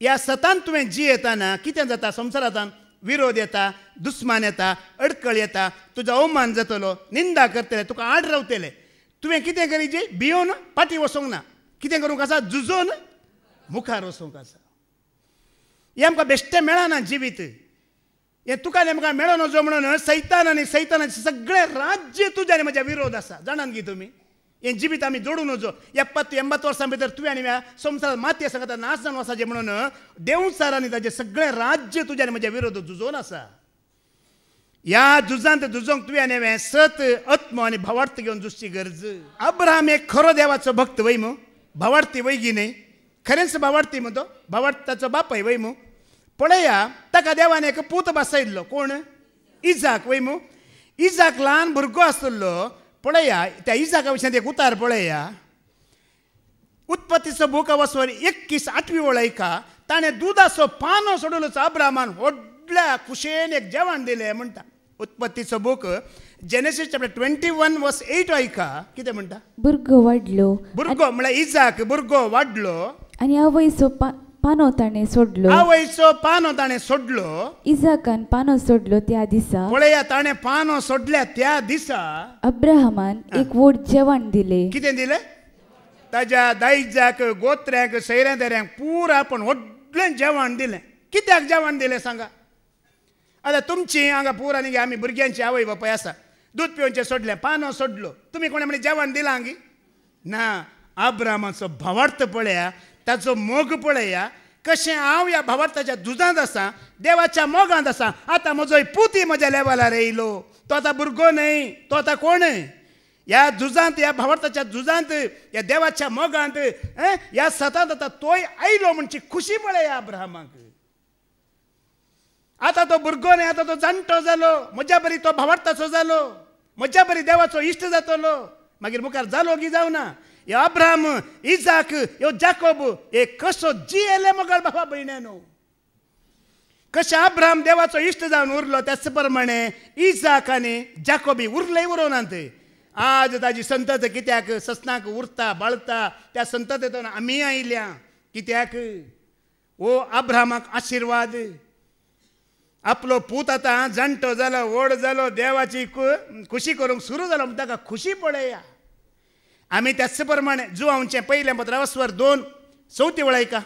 S1: ह्या सतान तुवें जी येताना कितें जाता संवसारांत विरोध येता दुस्मान येता अडकळ येता तुजो अवमान जातलो निंदा करतले तुका आड रावतले. तुवें कितें करीचे भियोन फाटी वचोंक ना. कितें करूंक आसा झुजोन मुखार वचोंक आसा. हें आमकां बेश्टें मेळना जिवीत. हें तुका आनी आमकां मेळो नजो म्हणून सैतान आनी सैतानाचे सगळें राज्य तुज्या आनी म्हज्या विरोध आसा. जाणात गी तुमी. हें जिवीत आमी जोडून वचो. 70-80 वर्सां भितर तुवें आनी संवसारांत मातये सांगता नाश जावन वचाचें म्हणून देवचार आनी ताचें सगळें राज्य तुज्या आनी म्हज्या विरोध झुजोन आसा. ह्या झुजांत झुजोंक तुवें आनी हांवें सत आत्म आनी भावार्थ घेवन झुजची गरज. अब्राहम एक खरो देवाचो भक्त वय मू. भावार्थी वयगी न्हय. खरेंच भावार्थी मू तो. भावार्थाचो बापाय वय मू. पळया ताका देवान एक पूत बसयल्लो. कोण इजाक वय मू. इजाक ल्हान भुरगो आसतलो. पळया त्या इजाका विशयान एक उतार पळया. उत्पत्तीचो बूक वचोन 21:8 वळयका. ताणें दुदाचो पानो सोडलो अब्राहमान व्हडल्या कुशेन एक जेवण दिलें म्हणटा. उत्पत्तीचो बूक जेनेसीस चॅप्टर 21:8 ऐका. कितें म्हणटा.
S2: भुरगो वाडलो.
S1: भुरगो म्हळ्यार इजाक भुरगो वाडलो
S2: आनी आवयचो पानो ताणें सोडलो.
S1: आवयचो पानो ताणें सोडलो.
S2: इजाकान पानो सोडलो त्या दिसा.
S1: पळया ताणें पानो सोडल्या त्या दिसा
S2: अब्राहमान एक व्हड जेवण दिलें.
S1: कितें दिलें ताज्या दायजाक गोत्र्यांक सैऱ्यांक पूर आपण व्हडलें जेवण दिलें. कित्याक जेवण दिलें सांगा. आतां तुमची हांगा पूर आनी आमी भुरग्यांची आवय बापाय आसा. दूध पिवचें सोडलें, पानो सोडलो, तुमी कोणें म्हणजे जेवण दिलां हांगी ना. अब्रामाचो भावार्थ पळया, ताचो मोग पळया. कशें हांव ह्या भावार्थाच्या झुजांत आसा, देवाच्या मोगांत आसा. आतां म्हजो पुती म्हज्या लेवलार येयलो. तो आतां भुरगो न्हय, तो आतां कोण. ह्या झुजांत, ह्या भावार्थाच्या झुजांत, ह्या देवाच्या मोगांत, ह्या सतांत आतां तोय आयलो म्हणची खुशी पळया अब्राहमाक. आतां तो भुरगो न्हय, आतां तो जाणटो जालो. म्हज्या बरी तो भावार्थाचो जालो, म्हज्या बरी देवाचो इश्ट जातलो. मागीर मुखार जालो की जावना. ह्यो अब्राहम, इजाक, ह्यो जाकोब, हे कसो जियेले मोगाळ बाबा भयण्यानो. कशें अब्राहम देवाचो इश्ट जावन उरलो, त्याच प्रमाणे इजाक आनी जाकोबी उरले उरोनात. आज ताजी संतत कित्याक ससनाक उरता बाळता, त्या संततेतून आमी आयल्या. कित्याक ओ अब्राहमाक आशिर्वाद. आपलो पूत आतां जाणटो जालो, व्हड जालो, देवाची खुशी करूंक सुरू जालो. ताका खुशी पळया. आमी त्याच प्रमाणे जुवांचें पयलें पत्र वस्वर 2:34 वळयका.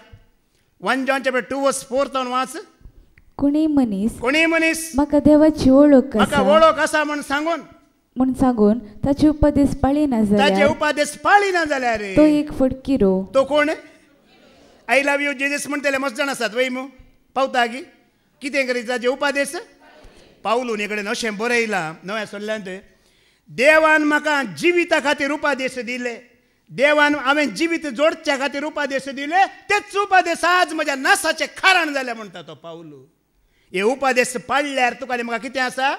S1: 1 John 2:4 वाच.
S2: कोणी मनीस
S1: म्हाका
S2: देवाची वळख
S1: आसा म्हण सांगून
S2: ताचे उपदेश
S1: पाळिना जाल्यार
S2: तो एक फटकिरो.
S1: तो कोण. आय लव यू जेजस म्हणटले मस्त जाण आसात वय मू पावता गी. कितें करीत ताजे उपादेश. पावलून कडेन अशें बरयलां नव्या सोडल्यांत. देवान म्हाका जिविता खातीर उपादेश दिले. देवान हांवें जिवीत जोडच्या खातीर उपादेश दिले. तेच उपादेश आज म्हज्या नासाचें कारण जालें म्हणटा तो पावलू. हे उपादेश पाळल्यार तुका आनी म्हाका कितें आसा.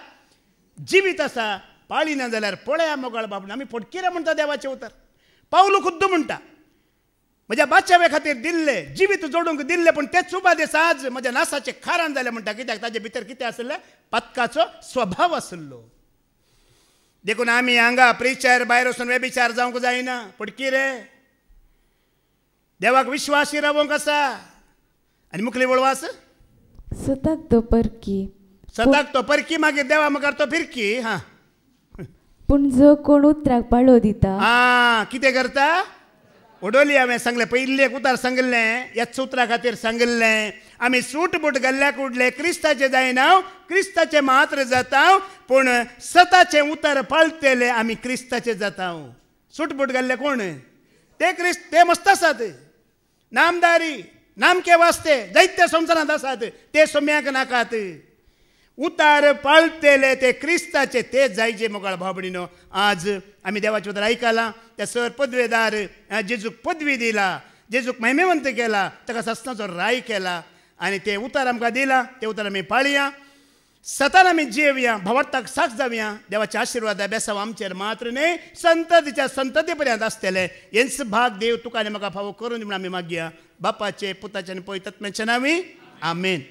S1: जिवीत आसा. पाळिना जाल्यार पळया मोगाळ बाबून आमी फटकिरे म्हणटा देवाचें उतर. पावलू खुद्द म्हणटा म्हज्या बाच्यावे खातीर दिल्ले, जिवीत जोडूंक दिल्ले, पूण तेच उपादेश आज म्हज्या नासाचें कारण जालें म्हणटा. कित्याक ताजे भितर कितें आसलें. पत्काचो स्वभाव आसलो. देखून आमी हांगा प्रिचार भायर वचून वेबिचार जावंक जायना. फटकिरे देवाक विश्वासी रावंक आसा. आनी मुखली वळवास.
S2: सताक तो परकी मागीर देवा मुखार तो फिरकी. हा पूण जो कोण उतराक पाळो दिता.
S1: कितें करता. उडोली हांवें सांगलें पयलीं एक उतार सांगलें. ह्याच उतरा खातीर सांगलें. आमी सूट बूट घाल्ल्याक उडले क्रिस्ताचे जायना, क्रिस्ताचे मात्र जाता. पूण सताचे उतार पाळटले आमी क्रिस्ताचे जाता. सूट बूट घाल्ले कोण ते मस्त आसात. नामदारी नामके वास्ते जायते संवसारांत आसात. ते सोम्याक नाकात. उतार पाळटले ते क्रिस्ताचे ते जायचे मोगाळ भावभयणीनो. आज आमी देवाचे उतर आयकलां. त्या सर पदवेदार जेजूक पदवी दिला, जेजूक महिमेवंत केला, ताका सस्नाचो राय केला आनी ते उतार आमकां दिला. ते उतार आमी पाळया. सतान आमी जियेवया, भावार्थाक साक्ष जावया. देवाचे आशिर्वाद बेसाव आमचेर मात्र न्हय, संततीच्या संतती पर्यंत आसतले. हेंच भाग देव तुका आनी म्हाका फावो करून दी म्हण आमी मागया. बापाचे, पुताचे आनी पवित्र आत्म्याचे नांवी. आमेन.